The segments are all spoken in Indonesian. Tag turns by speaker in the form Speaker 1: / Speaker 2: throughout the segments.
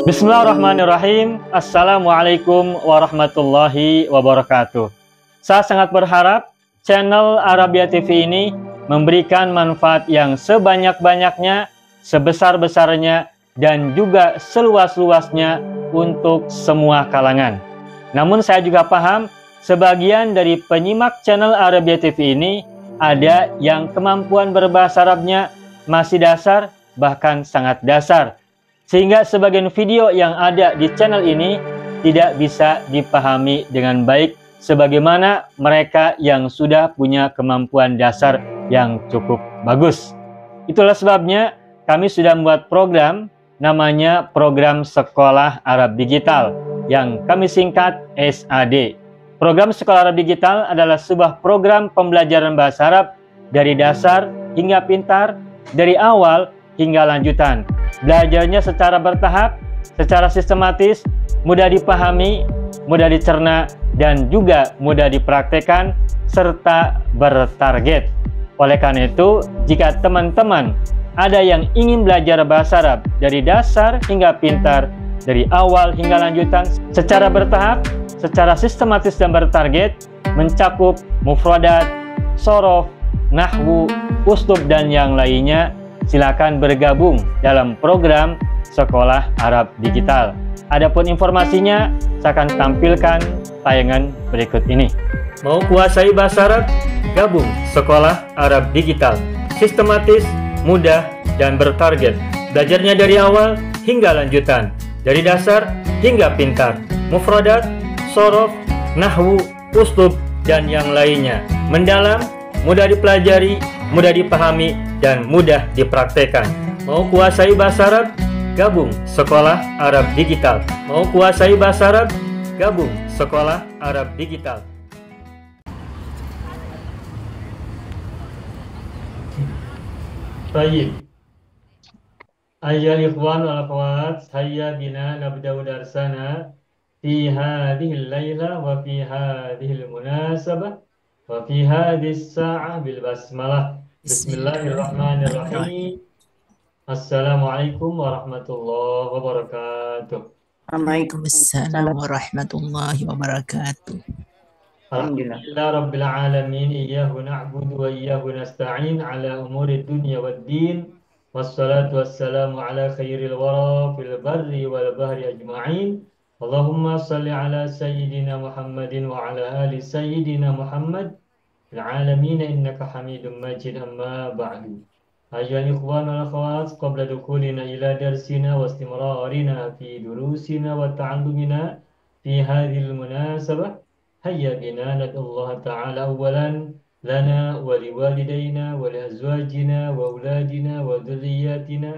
Speaker 1: Bismillahirrahmanirrahim. Assalamualaikum warahmatullahi wabarakatuh. Saya sangat berharap channel Arabia TV ini memberikan manfaat yang sebanyak-banyaknya, sebesar-besarnya, dan juga seluas-luasnya untuk semua kalangan. Namun saya juga paham sebagian dari penyimak channel Arabia TV ini ada yang kemampuan berbahasa Arabnya masih dasar, bahkan sangat dasar, sehingga sebagian video yang ada di channel ini tidak bisa dipahami dengan baik sebagaimana mereka yang sudah punya kemampuan dasar yang cukup bagus. Itulah sebabnya kami sudah membuat program namanya Program Sekolah Arab Digital yang kami singkat SAD. Program Sekolah Arab Digital adalah sebuah program pembelajaran bahasa Arab dari dasar hingga pintar, dari awal hingga lanjutan. Belajarnya secara bertahap, secara sistematis, mudah dipahami, mudah dicerna, dan juga mudah dipraktekkan, serta bertarget. Oleh karena itu, jika teman-teman ada yang ingin belajar bahasa Arab dari dasar hingga pintar, dari awal hingga lanjutan, secara bertahap, secara sistematis dan bertarget, mencakup mufradat, shorof, nahwu, uslub, dan yang lainnya, silakan bergabung dalam program Sekolah Arab Digital. Adapun informasinya, saya akan tampilkan tayangan berikut ini. Mau kuasai bahasa Arab? Gabung Sekolah Arab Digital. Sistematis, mudah, dan bertarget. Belajarnya dari awal hingga lanjutan, dari dasar hingga pintar, mufradat, shorof, nahwu, uslub, dan yang lainnya. Mendalam, mudah dipelajari, mudah dipahami, dan mudah dipraktekkan. Mau kuasai bahasa Arab? Gabung Sekolah Arab Digital. Mau kuasai bahasa Arab? Gabung Sekolah Arab Digital. Baik. Ayyuhal ikhwan wal akhwat, hayya bina nabda'u darsana fi hadhil laila wa fi hadhil munasabah wa fi hadhis sa'ah bil basmalah. Bismillahirrahmanirrahim. Assalamualaikum warahmatullahi wabarakatuh.
Speaker 2: Waalaikumsalam warahmatullahi wabarakatuh.
Speaker 1: Alhamdulillah rabbil alamin, iyyahu na'budu wa iyyahu nasta'in ala umuri dunya wad din, wassalatu wassalamu ala khairil wara fil barri wal bahri ajma'in. Allahumma salli ala sayyidina Muhammadin wa ala ali sayyidina Muhammad العالمين إنك حميد مجيد. أما بعد، أيها الإخوان والأخوات، قبل دخولنا إلى درسنا واستمرارنا في دروسنا وتعلمنا في هذه المناسبة، هيا بنا ندعو الله تعالى أولا لنا ولوالدينا ولأزواجنا وأولادنا وذرياتنا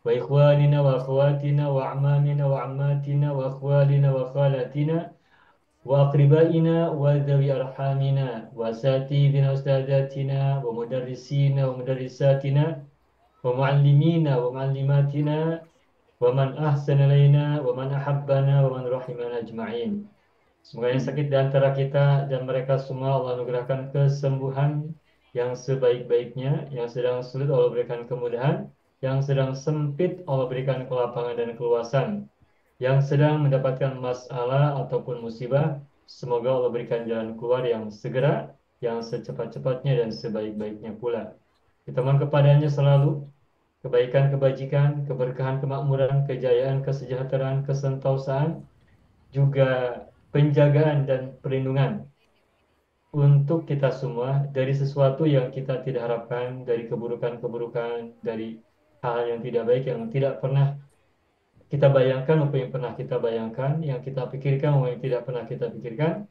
Speaker 1: وإخواننا وأخواتنا وأعمامنا وعماتنا وأخوالنا وخالاتنا وأقربائنا وذوي أرحامنا وأساتذتنا وأستاذاتنا ومدرسينا ومدرساتنا ومعلمينا ومعلماتنا ومن أحسن إلينا ومن أحبنا ومن رحمنا أجمعين. Semoga yang sakit di antara kita dan mereka semua Allah anugerahkan kesembuhan yang sebaik-baiknya, yang sedang sulit Allah berikan kemudahan, yang sedang sempit Allah berikan kelapangan dan keluasan, yang sedang mendapatkan masalah ataupun musibah, semoga Allah berikan jalan keluar yang segera, yang secepat-cepatnya dan sebaik-baiknya pula. Kita mohon kepadanya selalu kebaikan, kebajikan, keberkahan, kemakmuran, kejayaan, kesejahteraan, kesentausaan, juga penjagaan dan perlindungan untuk kita semua dari sesuatu yang kita tidak harapkan, dari keburukan-keburukan, dari hal yang tidak baik yang tidak pernah kita bayangkan maupun yang pernah kita bayangkan, yang kita pikirkan maupun yang tidak pernah kita pikirkan,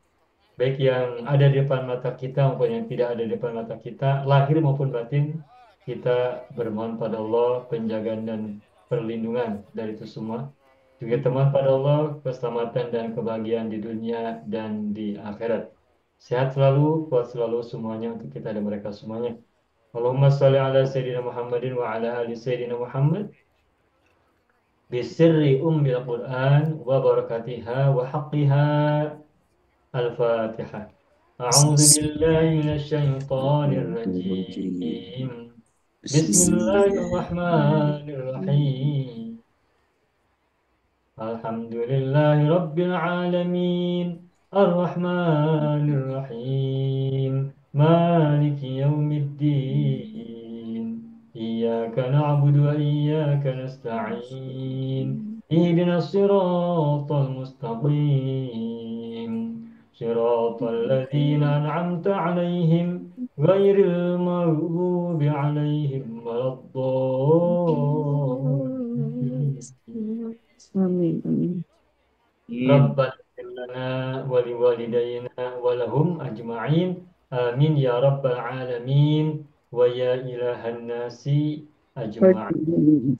Speaker 1: baik yang ada di depan mata kita maupun yang tidak ada di depan mata kita, lahir maupun batin. Kita bermohon pada Allah penjagaan dan perlindungan dari itu semua. Juga teman pada Allah keselamatan dan kebahagiaan di dunia dan di akhirat. Sehat selalu, kuat selalu semuanya untuk kita dan mereka semuanya. Allahumma sholli ala sayyidina Muhammadin wa ala ali sayyidina Muhammad bisirri ummil Qur'an wa barakatiha wa haqqiha. Al-Fatihah. A'udzu billahi minasy syaithanir rajim. Bismillahirrahmanirrahim. Alhamdulillahi Rabbil Alamin. Ar-Rahmanir Rahim. Maliki Yawmiddin. Iyyaka na'budu wa iyyaka nasta'in. Ihdinas siratal mustaqim. Siratal ladzina an'amta 'alaihim ghairil maghdubi 'alaihim waladdallin.
Speaker 3: Amin, amin.
Speaker 1: Rabbana ighfir lana wa liwalidayna wa lahum ajma'in. Amin ya rabbal alamin wa ya ilahan nasi ajma'in.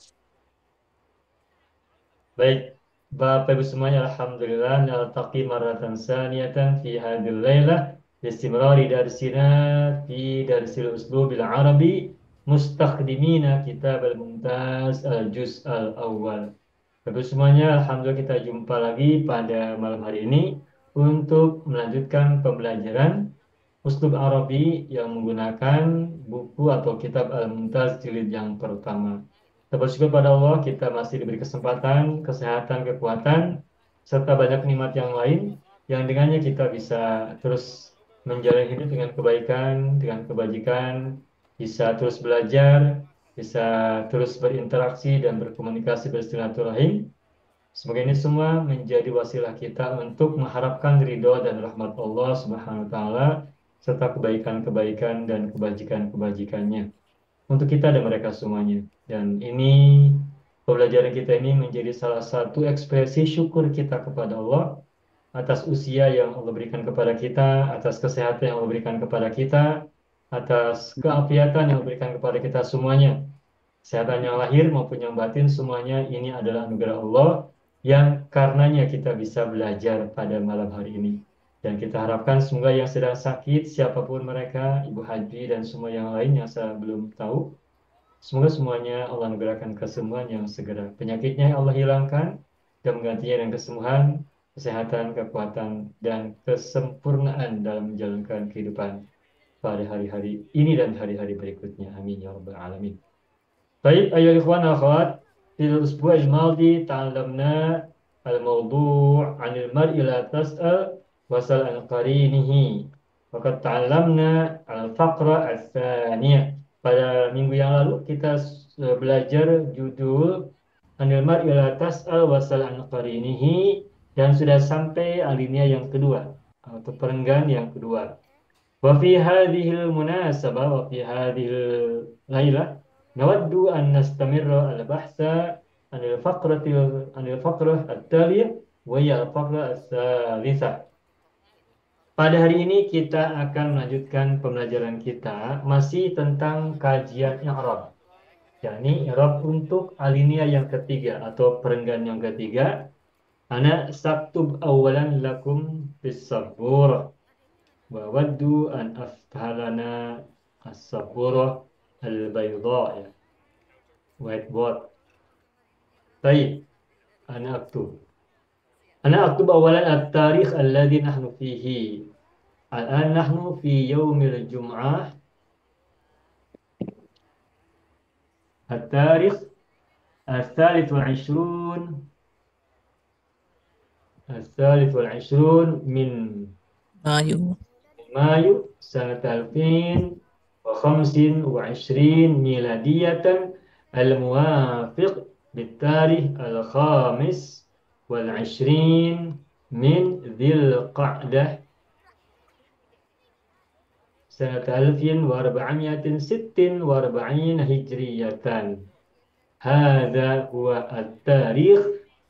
Speaker 1: Baik, Bapak Ibu semuanya, alhamdulillah naltaqi marratan saniyatan fi hadhil lailah istimrari darsina fi darsil uslubil arabi mustakhdimina kitab al-mumtaz al-juz al-awwal. Bapak semuanya, alhamdulillah kita jumpa lagi pada malam hari ini untuk melanjutkan pembelajaran uslub Arabi yang menggunakan buku atau kitab Al-Mumtaz jilid yang pertama. Kita bersyukur pada Allah kita masih diberi kesempatan, kesehatan, kekuatan, serta banyak nikmat yang lain yang dengannya kita bisa terus menjalani hidup dengan kebaikan, dengan kebajikan, bisa terus belajar, bisa terus berinteraksi dan berkomunikasi bersilaturahim. Semoga ini semua menjadi wasilah kita untuk mengharapkan ridho dan rahmat Allah Subhanahu wa taala serta kebaikan-kebaikan dan kebajikan-kebajikannya untuk kita dan mereka semuanya. Dan ini pembelajaran kita ini menjadi salah satu ekspresi syukur kita kepada Allah atas usia yang Allah berikan kepada kita, atas kesehatan yang Allah berikan kepada kita, atas keafiatan yang Allah berikan kepada kita semuanya. Kesehatan yang lahir maupun yang batin semuanya ini adalah anugerah Allah yang karenanya kita bisa belajar pada malam hari ini. Dan kita harapkan semoga yang sedang sakit, siapapun mereka, Ibu Haji dan semua yang lain yang saya belum tahu, semoga semuanya Allah anugerahkan kesembuhan yang segera. Penyakitnya Allah hilangkan dan menggantinya dengan kesembuhan, kesehatan, kekuatan, dan kesempurnaan dalam menjalankan kehidupan pada hari-hari ini dan hari-hari berikutnya. Amin ya rabbal alamin. طيب أيها الإخوان والأخوات في الأسبوع الماضي تعلمنا الموضوع عن المرء لا تسأل واسأل عن قرينه وقد تعلمنا الفقرة الثانية. Pada minggu yang lalu kita belajar judul Anil mar'i la tas'al wasal an qarinihi dan sudah sampai alinea yang kedua atau perenggan yang kedua. وفي هذه المناسبة وفي هذه الليلة نود أن نستمر البحث عن الفقرة التالية وهي الفقرة الثالثة. Pada hari ini kita akan melanjutkan pembelajaran kita masih tentang kajian i'rab. yakni i'rab untuk alinea yang ketiga atau perenggan yang ketiga. Ana saktub awalan lakum bis saburah. وأود أن أفتح لنا السبورة البيضاء white board. طيب أنا أكتب أولا التاريخ الذي نحن فيه. الآن نحن في يوم الجمعة. التاريخ 23 من
Speaker 2: Ayo.
Speaker 1: مايو سنة 2025 ميلادية الموافق بالتاريخ 25 من ذي القعدة سنة 1446 هجرية. هذا هو التاريخ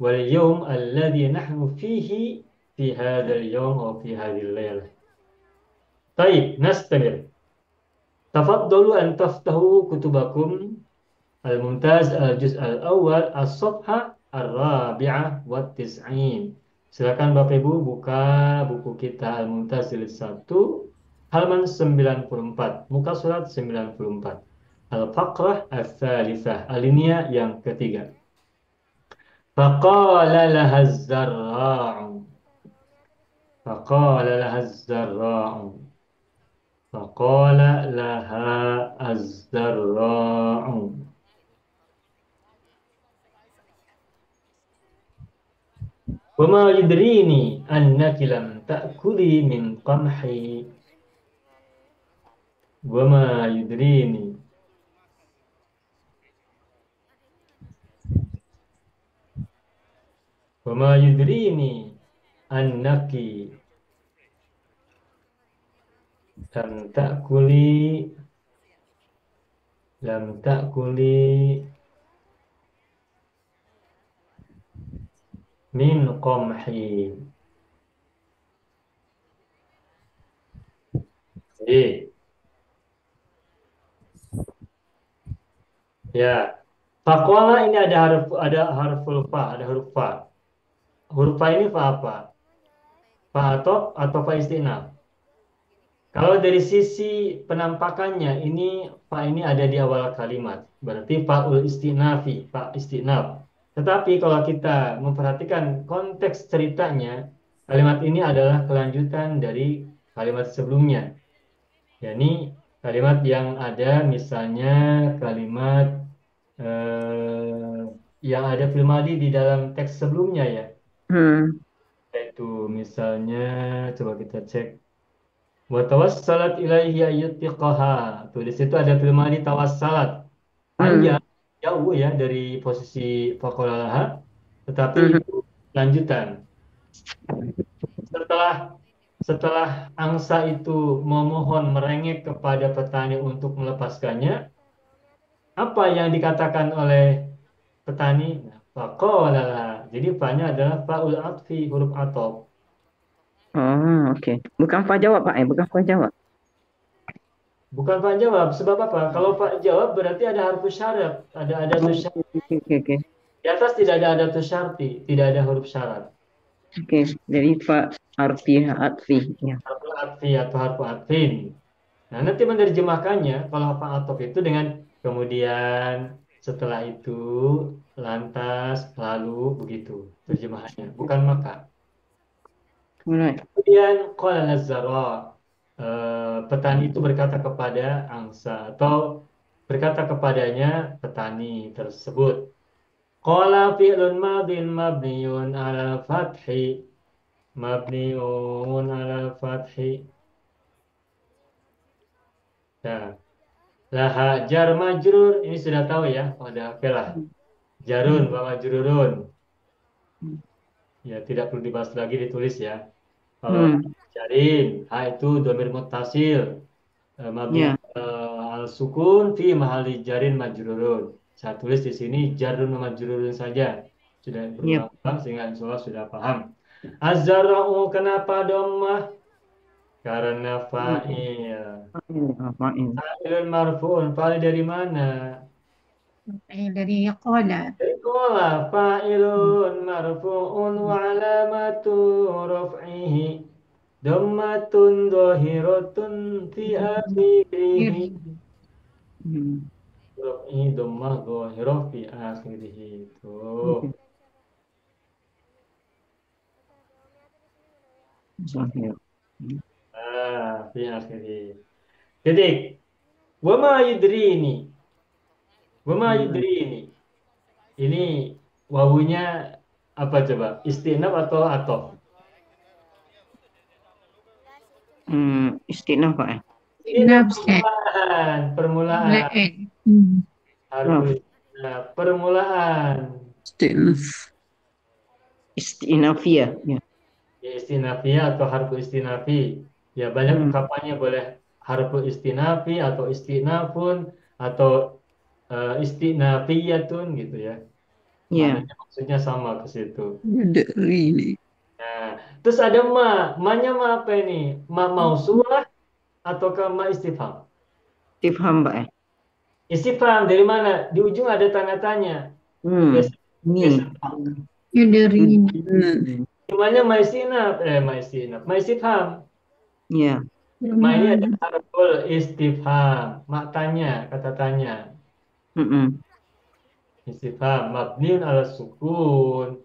Speaker 1: واليوم الذي نحن فيه في هذا اليوم أو في هذه الليلة. طيب نستمر. تفضلوا أن تفتحوا كتبكم الممتاز الجزء الأول الصفحة 94. Silakan Bapak Ibu buka buku kita Al-Mumtaz jilid 1 halaman 94, muka surat 94. Al-Faqrah al-Thalithah, alinea yang ketiga. Faqala laha az-zarra'u. فقال لها الزراع فقال لها الزراع Wa ma yudrini annaki lam ta'kuli min qamhi. Wa ma yudrini. Wa ma yudrini annaki lam ta'kuli min qamhi. Jadi, ya. Faqala ini ada harful fa, ada huruf fa. Huruf fa ini fa apa? Fa atau fa istinaf. Kalau dari sisi penampakannya fa ini ada di awal kalimat. Berarti fa'ul istinafi, fa istinaf. Tetapi kalau kita memperhatikan konteks ceritanya, kalimat ini adalah kelanjutan dari kalimat sebelumnya. yakni kalimat yang ada misalnya kalimat yang ada fil madi di dalam teks sebelumnya ya. Yaitu misalnya coba kita cek wa tawassalat ilaihi ayyutiqaha. Tuh di situ ada fil madi tawassalat. Panjang jauh ya dari posisi faqalaha, tetapi itu lanjutan. Setelah angsa itu memohon merengek kepada petani untuk melepaskannya, apa yang dikatakan oleh petani? Faqala. Jadi fa-nya adalah fa'ul atfi, huruf atop.
Speaker 3: Oh, oke. Bukan fa jawab, Pak. Bukan fa jawab.
Speaker 1: Bukan fa jawab. Sebab apa? Kalau fa jawab berarti ada harfus syarat, ada syarat.
Speaker 3: Oke.
Speaker 1: Di atas tidak ada syarti, tidak ada huruf syarat.
Speaker 3: Oke, jadi fa atfi ya.
Speaker 1: Harfu atfi atau harfu atfin. Nah, nanti menerjemahkannya kalau fa atop itu dengan kemudian, setelah itu, lantas, lalu, begitu terjemahannya. Bukan maka.
Speaker 3: Alright.
Speaker 1: Kemudian qala Nazara, petani itu berkata kepada angsa atau berkata kepadanya petani tersebut. Qala fi'lun madin mabniun ala fathi. Mabniun ala fathi. Nah, laha jar majrur ini sudah tahu ya. Udah oke lah. Jarun wa majrurun. Ya tidak perlu dibahas lagi, ditulis ya. Kalau jarin, ha itu dhamir muttasil, mabni al sukun fi mahali jarin majrurun. Saya tulis di sini jarun wa majrurun saja. Sudah berulang-ulang sehingga insya Allah sudah paham. Az-zara'u kenapa dhammah? Karena fa'il. Fa'ilun marfu'un. Fa'il dari mana?
Speaker 4: dari qala.
Speaker 1: Dari qala. Fa'ilun marfu'un wa alamatu raf'ihi dhammatun dhahiratun fi akhirih. Raf'ihi dhammah dhahirah fi akhirih. Itu. Fi akhirih. Titik. Wa ma yudrini. Wa ma yudrini. Ini wawunya apa coba? Istinaf atau atof?
Speaker 3: Istinaf, Pak.
Speaker 1: Permulaan. Harus permulaan.
Speaker 3: Istinafiyah. Ya.
Speaker 1: Istinafiyah atau harfu istinafi. Ya banyak ungkapannya, boleh harfu istinafi atau istinafun atau istinafiyatun gitu ya.
Speaker 3: Iya.
Speaker 1: Maksudnya sama ke situ.
Speaker 2: Dari ini.
Speaker 1: Nah, terus ada ma-nya ma apa ini? Ma mausulah ataukah ma istifham?
Speaker 3: Istifham, Pak.
Speaker 1: Istifham dari mana? Di ujung ada tanda tanya.
Speaker 3: Ini.
Speaker 4: Dari ini.
Speaker 1: Namanya ma istinaf, ma istifham.
Speaker 3: Iya.
Speaker 1: Ma ini ada harful istifham, mak tanya, kata tanya. Istifham mabniun ala sukun.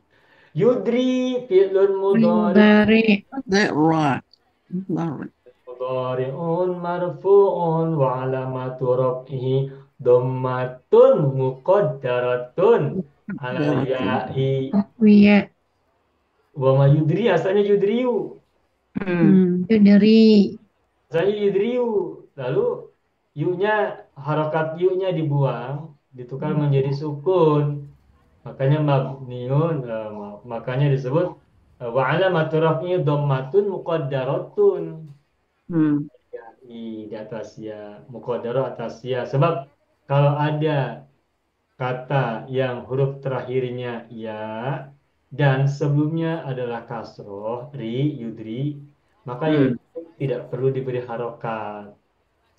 Speaker 1: Yudri fi'lun mudhari.
Speaker 2: That right.
Speaker 1: Mudhari'un marfu'un wa alamatu raf'ihi dhammatun muqaddaratun ala ya'i Wa ma yudri asalnya yudriu.
Speaker 4: Yudri.
Speaker 1: Asalnya yudriu. Lalu yu-nya, harokat yu-nya dibuang, ditukar menjadi sukun. Makanya mabniun, makanya disebut wa alamatu raf'i dhammatun muqaddaratun. Ya, di atas ya, muqaddarah atas ya. Sebab kalau ada kata yang huruf terakhirnya ya dan sebelumnya adalah kasroh, yudri, maka ya itu tidak perlu diberi harokat.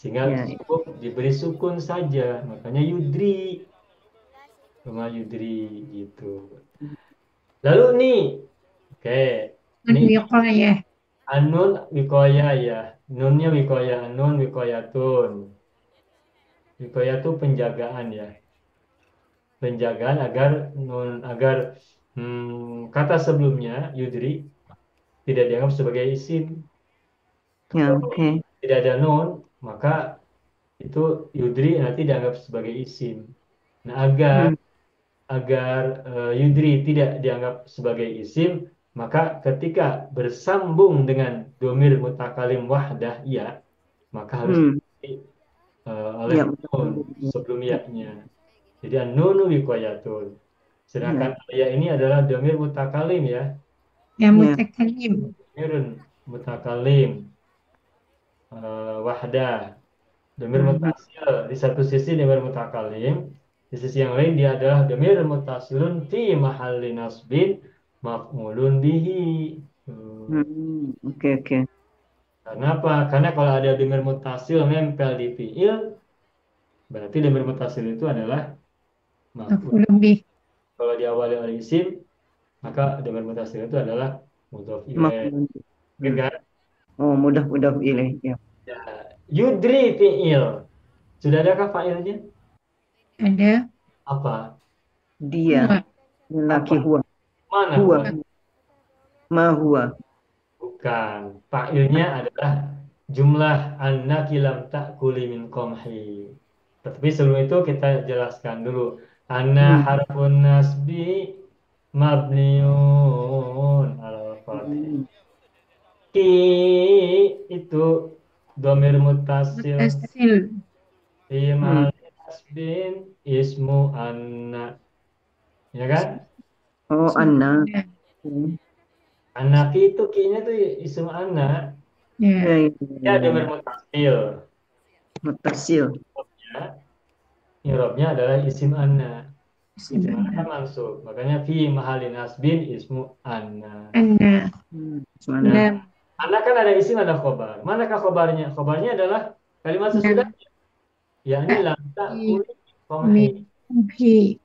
Speaker 1: Sehingga
Speaker 3: Ya.
Speaker 1: cukup diberi sukun saja. Makanya yudri, rumah yudri gitu. Lalu nih, oke, nih
Speaker 4: Wiqayah.
Speaker 1: anun wikoya ya, nunnya wikoya, anun wikoyatun. Wikoya itu penjagaan ya, penjagaan agar agar kata sebelumnya yudri tidak dianggap sebagai isim.
Speaker 3: Ya,
Speaker 1: Kalau
Speaker 3: oke.
Speaker 1: tidak ada nun, maka itu yudri nanti dianggap sebagai isim. Nah, agar
Speaker 3: Hmm.
Speaker 1: yudri tidak dianggap sebagai isim, maka ketika bersambung dengan domir mutakalim wahdah ya, maka harus oleh
Speaker 3: Ya,
Speaker 1: nun sebelum ya-nya. Jadi nunu wiqayatun.
Speaker 3: ya,
Speaker 1: Sedangkan ya ini adalah domir mutakalim ya,
Speaker 4: Ya
Speaker 3: ya.
Speaker 4: mutakalim.
Speaker 1: domirun mutakalim wahdah, domir mutasil. Di satu sisi domir mutakalim, di sisi yang lain dia adalah domir mutasilun fi mahalli nasbin maf'ulun bihi. Hmm.
Speaker 3: Oke, oke.
Speaker 1: Karena apa? Karena kalau ada domir mutasil nempel di fiil, berarti domir mutasil itu adalah maf'ul.
Speaker 4: Maf'ulun bih.
Speaker 1: Kalau diawali oleh isim, maka domir mutasil itu adalah mudhof ilaih.
Speaker 3: Maf'ulun.
Speaker 1: Oke kan?
Speaker 3: Oh, mudah pilih. Ya.
Speaker 1: Ya. Yudri fiil. Sudah adakah fa'ilnya?
Speaker 4: Ada
Speaker 1: Apa?
Speaker 3: Dia
Speaker 4: huwa.
Speaker 3: lelaki
Speaker 1: Apa?
Speaker 3: huwa.
Speaker 1: Mana
Speaker 3: Huwa.
Speaker 1: huwa?
Speaker 3: Ma huwa.
Speaker 1: Bukan. Fa'ilnya adalah jumlah annaki lam ta'kuli min qamhi. Tapi sebelum itu kita jelaskan dulu. Anna harfun nasbi mabniun ala fathih. Ki itu domir mutasil
Speaker 4: Mutasil.
Speaker 1: fi mahalli nasbin ismu anna. Ya kan?
Speaker 3: Oh, Anna.
Speaker 4: Ya.
Speaker 1: Anaki itu kinya tuh ismu anna.
Speaker 4: Ya.
Speaker 1: Ya domir mutasil.
Speaker 3: Mutasil.
Speaker 1: Ya, Irobnya adalah isim anna. Isim anna
Speaker 4: Sebenarnya.
Speaker 1: kan mansub. Makanya fi mahalin nasbin ismu anna.
Speaker 4: Anna.
Speaker 3: Mana?
Speaker 4: Lam.
Speaker 1: Anna kan ada isim ada khobar. Manakah khobarnya? Khobarnya adalah kalimat sesudah.
Speaker 4: Lam.
Speaker 1: Yakni lam
Speaker 4: Min.
Speaker 1: ta'kuli qamhi.
Speaker 4: Kumhi.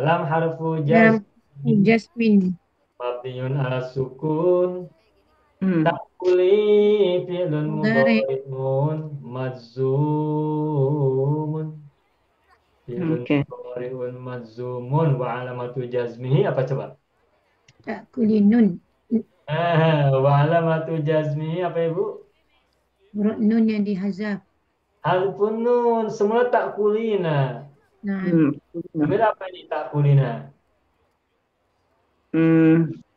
Speaker 1: Lam harfu
Speaker 4: Lam.
Speaker 1: jazm
Speaker 4: Jasmin.
Speaker 1: mabniun ala sukun.
Speaker 3: Hmm.
Speaker 1: Ta'kuli fi'lun
Speaker 4: Mudhari.
Speaker 1: mudhari'un majzumun. Fi'lun
Speaker 3: Oke.
Speaker 1: mudhari'un majzumun wa alamatu jazmihi apa coba?
Speaker 4: Ta'kulinun.
Speaker 1: Wa alamatu jazmihi apa Ibu?
Speaker 4: Huruf nun yang dihazaf.
Speaker 1: Harfun nun, semula ta'kulina.
Speaker 4: Nah.
Speaker 1: Domir apa ini ta'kulina?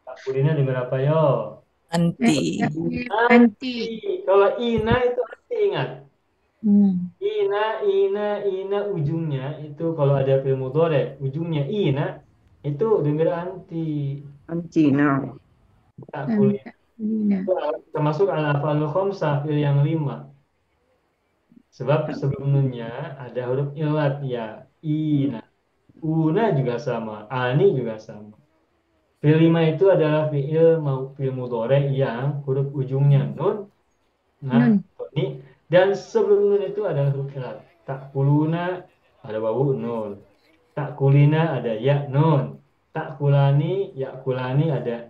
Speaker 1: Ta'kulina domir apa yo?
Speaker 2: Anti.
Speaker 4: Anti.
Speaker 1: Kalau ina itu anti ingat.
Speaker 4: Hmm.
Speaker 1: Ina ujungnya itu kalau ada fi'il mudhari ujungnya ina itu domir anti.
Speaker 3: Anti. Nah.
Speaker 1: Ta'kulina.
Speaker 4: Ta'kulina.
Speaker 1: Itu termasuk al-af'alul khamsah fi'il yang 5. Sebab sebelumnya ada huruf ilat ya, ina. Una juga sama, ani juga sama. Fi'il 5 itu adalah fi'il mudhari yang huruf ujungnya nun, nah,
Speaker 4: Nun.
Speaker 1: ini dan sebelum nun itu adalah huruf ilat. Ta'kuluna ada wawu nun. Ta'kulina ada ya nun. Ta'kulani, ya kulani ada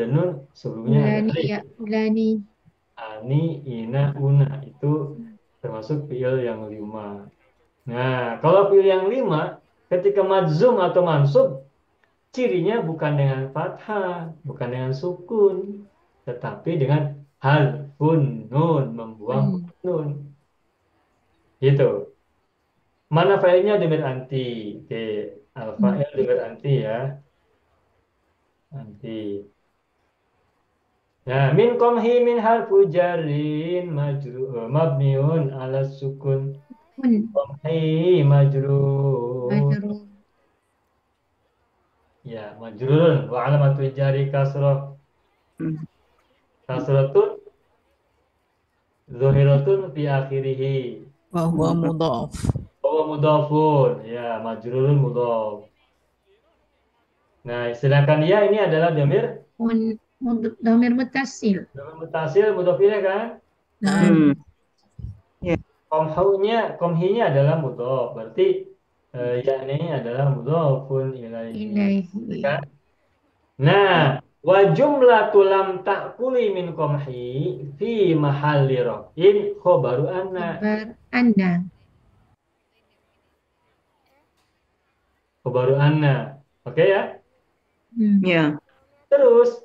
Speaker 1: nun sebelumnya ada
Speaker 4: Ulani.
Speaker 1: alif.
Speaker 4: Ya. Ulani.
Speaker 1: Ani, ina, una itu termasuk fi'il yang 5. Nah, kalau fi'il yang 5 ketika madzum atau mansub cirinya bukan dengan fathah, bukan dengan sukun, tetapi dengan harfun nun, membuang nun. Gitu. Mana failnya domir anti? Oke, al-fa'il domir anti ya. Anti. Nah, min komhi min harfu jarrin mabniun ala sukun.
Speaker 4: Kun.
Speaker 1: Komhi majrur.
Speaker 4: Majrur.
Speaker 1: Ya, majrurun wa alamatu jari kasroh.
Speaker 3: Hmm.
Speaker 1: Kasrotun zuhiratun fi akhirih.
Speaker 2: وهو مضاف.
Speaker 1: Bahwa mudhafun. Ya, majrurun mudhaf. Nah, sedangkan ya ini adalah damir
Speaker 4: Kun. Dhamir muttasil.
Speaker 1: mutasil mudhaf ilaih kan?
Speaker 4: Nah,
Speaker 3: Hmm. Ya.
Speaker 1: Komhinya adalah mudhaf. Berarti ya ini adalah mudhafun ilaihi.
Speaker 4: ilaihi.
Speaker 1: Kan? Nah, wa jumlatu lam ta'kuli min komhi fi mahalli raf'in khobaru anna.
Speaker 4: Kabar Anda.
Speaker 1: Khobaru anna. Oke ya?
Speaker 3: Ya.
Speaker 1: Terus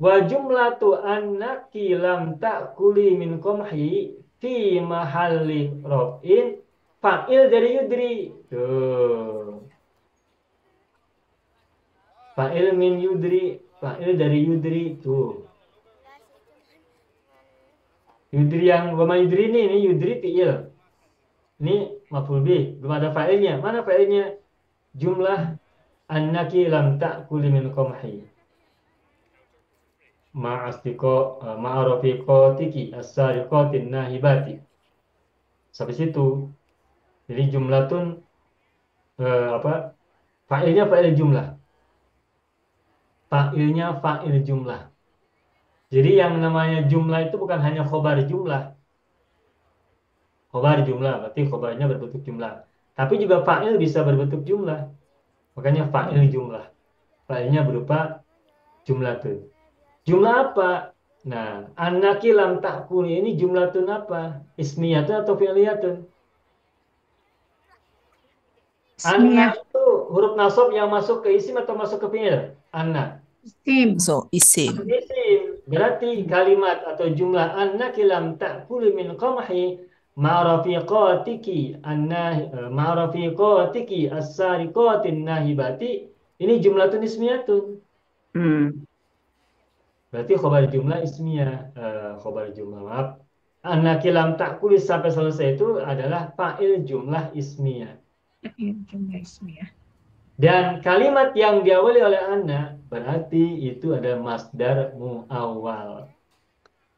Speaker 1: wa jumlatu annaki lam ta'kuli min komhi fi mahalli raf'in fa'il dari yudri. Tuh. Fa'il min yudri, fa'il dari yudri tuh. Yudri yang wama yudri ini yudri fi'il. Ini maf'ul bih, belum ada fa'ilnya. Mana fa'ilnya? Jumlah annaki lam ta'kuli min qamhi. Ma'arafiqatiki as-sariqatin nahibati. Sampai situ. Jadi jumlatun apa? Fa'ilnya fa'il jumlah. Fa'ilnya fa'il jumlah. Jadi yang namanya jumlah itu bukan hanya khobar jumlah. Khobar jumlah, berarti khobarnya berbentuk jumlah. Tapi juga fa'il bisa berbentuk jumlah. Makanya fa'il jumlah. Fa'ilnya berupa jumlah tuh. Jumlah apa? Nah, annaki lam ta'kuli ini jumlatun apa? Ismiyatun atau fi'liyatun? Anna
Speaker 4: Ismiyah.
Speaker 1: itu huruf nasab yang masuk ke isim atau masuk ke fi'il? Anna.
Speaker 4: Isim.
Speaker 2: So isim.
Speaker 1: Isim. Berarti kalimat atau jumlah annaki lam ta'kuli min qamhi ma'rafiqatiki as-sariqatin nahibati ini jumlatun ismiyatun.
Speaker 3: Hmm.
Speaker 1: Berarti khobar jumlah ismiyah. Khobar jumlah maaf. Annaki lam ta'kuli sampai selesai itu adalah fa'il jumlah ismiyah.
Speaker 4: Jumlah ismiyah.
Speaker 1: Dan kalimat yang diawali oleh anna berarti itu adalah masdar mu'awwal.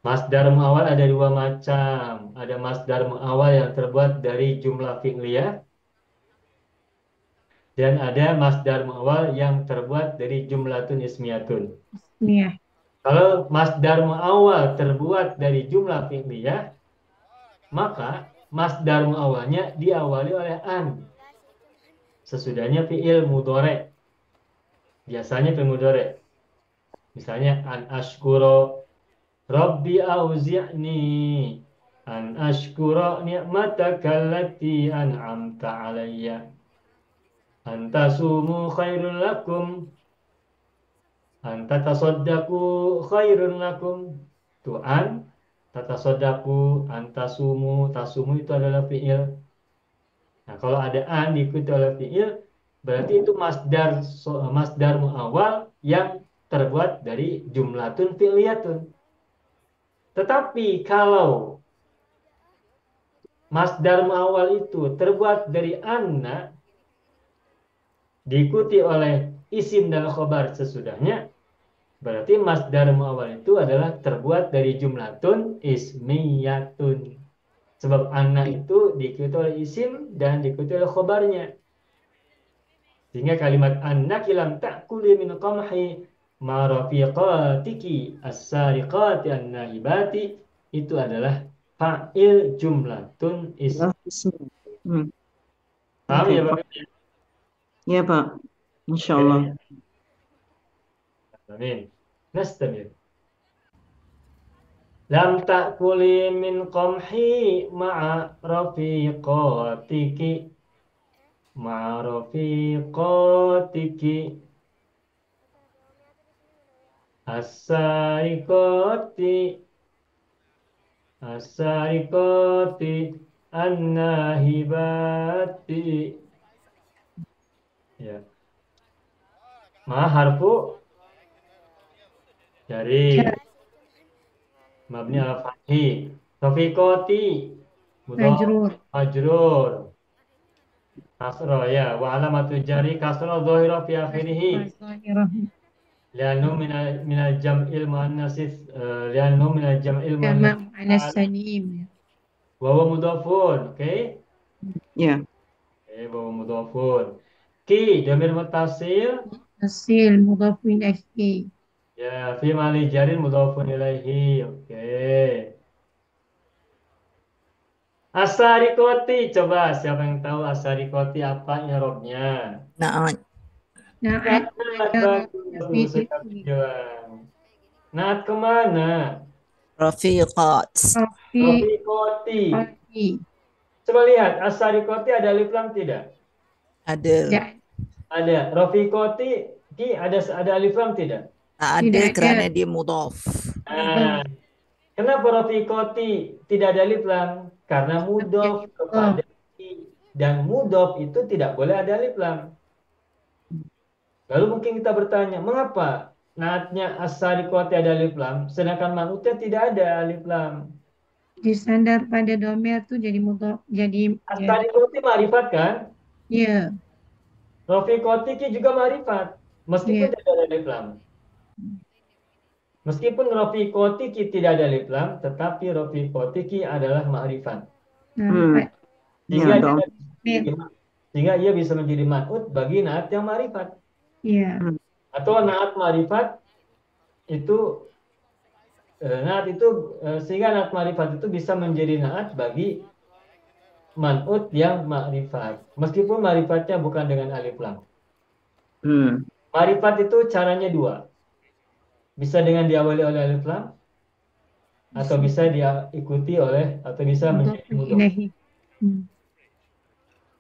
Speaker 1: Masdar mu'awwal ada dua macam. Ada masdar mu'awwal yang terbuat dari jumlah fi'liyah dan ada masdar mu'awwal yang terbuat dari jumlatun ismiyatun.
Speaker 4: Ismiyah.
Speaker 1: Kalau masdar mu'awwal terbuat dari jumlah fi'liyah, maka masdar mu'awwalnya diawali oleh an. Sesudahnya fi'il mudhari. Biasanya fi'il mudhari. Misalnya an ashkuro Rabbi auzi'ni an ashkura ni'mataka allati an'amta alayya an tasumu khairun lakum an tatasaddaqu khairun lakum. Tuh an tatasaddaqu an tasumu itu adalah fi'il. Nah, kalau ada an diikuti oleh fi'il berarti itu masdar mu'awwal yang terbuat dari jumlatun fi'liyatun. Tetapi kalau masdar mu'awwal itu terbuat dari anna diikuti oleh isim dan khobar sesudahnya, berarti masdar mu'awwal itu adalah terbuat dari jumlatun ismiyatun. Sebab anna itu diikuti oleh isim dan diikuti oleh khobarnya. Sehingga kalimat annaki lam ta'kuli min qamhi ma rafiqatiki as-sariqati an-nahibati itu adalah fa'il jumlatun ism.
Speaker 3: Hmm.
Speaker 1: Paham
Speaker 3: Oke,
Speaker 1: ya,
Speaker 3: Pak.
Speaker 1: Pak?
Speaker 3: Ya, Pak. Insya Allah.
Speaker 1: Amin. Nastamir. Lam ta'kuli min qamhi ma'a rafiqatiki as-sariqati an-nahibati. Ya. Ma harfu dari
Speaker 4: Jar.
Speaker 1: mabni ala fathi. Rafiqati mudhaf
Speaker 4: Majrur.
Speaker 1: majrur. Kasra ya. Wa alamatu jari kasra dhahira fi akhirih.
Speaker 4: Zahirah.
Speaker 1: Liannu minal jam'il muannasis liannu minal jam'il
Speaker 4: Jama'
Speaker 1: muannas
Speaker 4: mu'annas salim.
Speaker 1: wa huwa mudhafun. Oke.
Speaker 3: Ya.
Speaker 1: Wa huwa mudhafun. Ki dhamir muttasil
Speaker 4: Asil mudhafu ilaihi.
Speaker 1: ya fi mali jarin mudhafun ilaihi. Oke. Asarikoti, coba siapa yang tahu asarikoti apa i'rabnya?
Speaker 2: Na'at.
Speaker 4: Na'at
Speaker 1: Naat
Speaker 4: ada
Speaker 1: bagus,
Speaker 4: tapi
Speaker 1: sekali Joang. Naat kemana?
Speaker 2: Rafiqat.
Speaker 4: Rafi
Speaker 1: Rafiqoti.
Speaker 4: Rafi
Speaker 1: Coba lihat, asarikoti ada alif lam tidak?
Speaker 2: Ada.
Speaker 4: tidak
Speaker 1: Ada. Rafiqoti ki ada alif lam tidak?
Speaker 2: Tak ada
Speaker 4: Tidak ada.
Speaker 2: kerana dia mudhaf.
Speaker 1: Nah, kenapa rafiqoti tidak ada alif lam? Karena mudhof kepada ki, dan mudhof itu tidak boleh ada alif lam. Lalu mungkin kita bertanya, mengapa naatnya as-sariqati ada alif lam, sedangkan manutnya tidak ada alif lam?
Speaker 4: disandar pada domir tuh jadi mudhaf jadi
Speaker 1: As-sariqati ma'rifat kan?
Speaker 4: ya
Speaker 1: Rafiqati ki juga ma'rifat, meskipun
Speaker 4: Iya.
Speaker 1: tidak ada alif lam. Meskipun rafiqati ki tidak ada alif lam, tetapi rafiqati ki adalah ma'rifat.
Speaker 4: ma'rifat.
Speaker 1: Sehingga,
Speaker 3: Ya, dong.
Speaker 1: sehingga ia bisa menjadi man'ut bagi naat yang ma'rifat.
Speaker 4: Iya.
Speaker 1: Atau naat ma'rifat itu sehingga naat ma'rifat itu bisa menjadi naat bagi man'ut yang ma'rifat. Meskipun ma'rifatnya bukan dengan alif lam. Ma'rifat itu caranya dua. Bisa dengan diawali oleh alif lam, atau bisa diikuti oleh, atau bisa menjadi
Speaker 4: Mudhafun
Speaker 1: mudhof.
Speaker 4: ilaihi.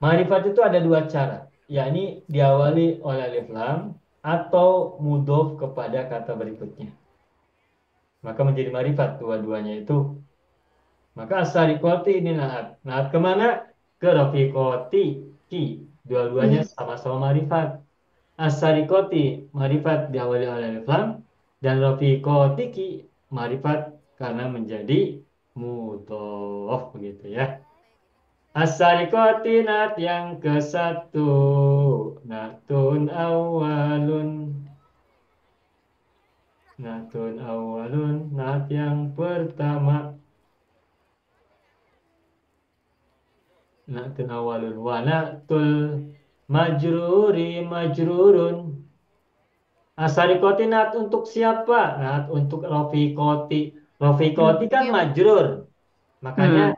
Speaker 1: Ma'rifat itu ada dua cara, yakni diawali oleh alif lam atau mudhof kepada kata berikutnya. Maka menjadi ma'rifat dua-duanya itu. Maka as-sariqati ini naat. Naat kemana? Ke rafiqati ki. Dua-duanya sama-sama ma'rifat. As-sariqati ma'rifat diawali oleh alif lam, dan rafiqati ki ma'rifat karena menjadi mudhof, begitu ya. As-sariqati naat yang ke-1, natun awalun. Natun awalun, naat yang pertama. Natun awalun wa natul majruri majrurun. As-sariqati naat untuk siapa? Naat untuk rafiqati. Rafiqati kan majrur. Makanya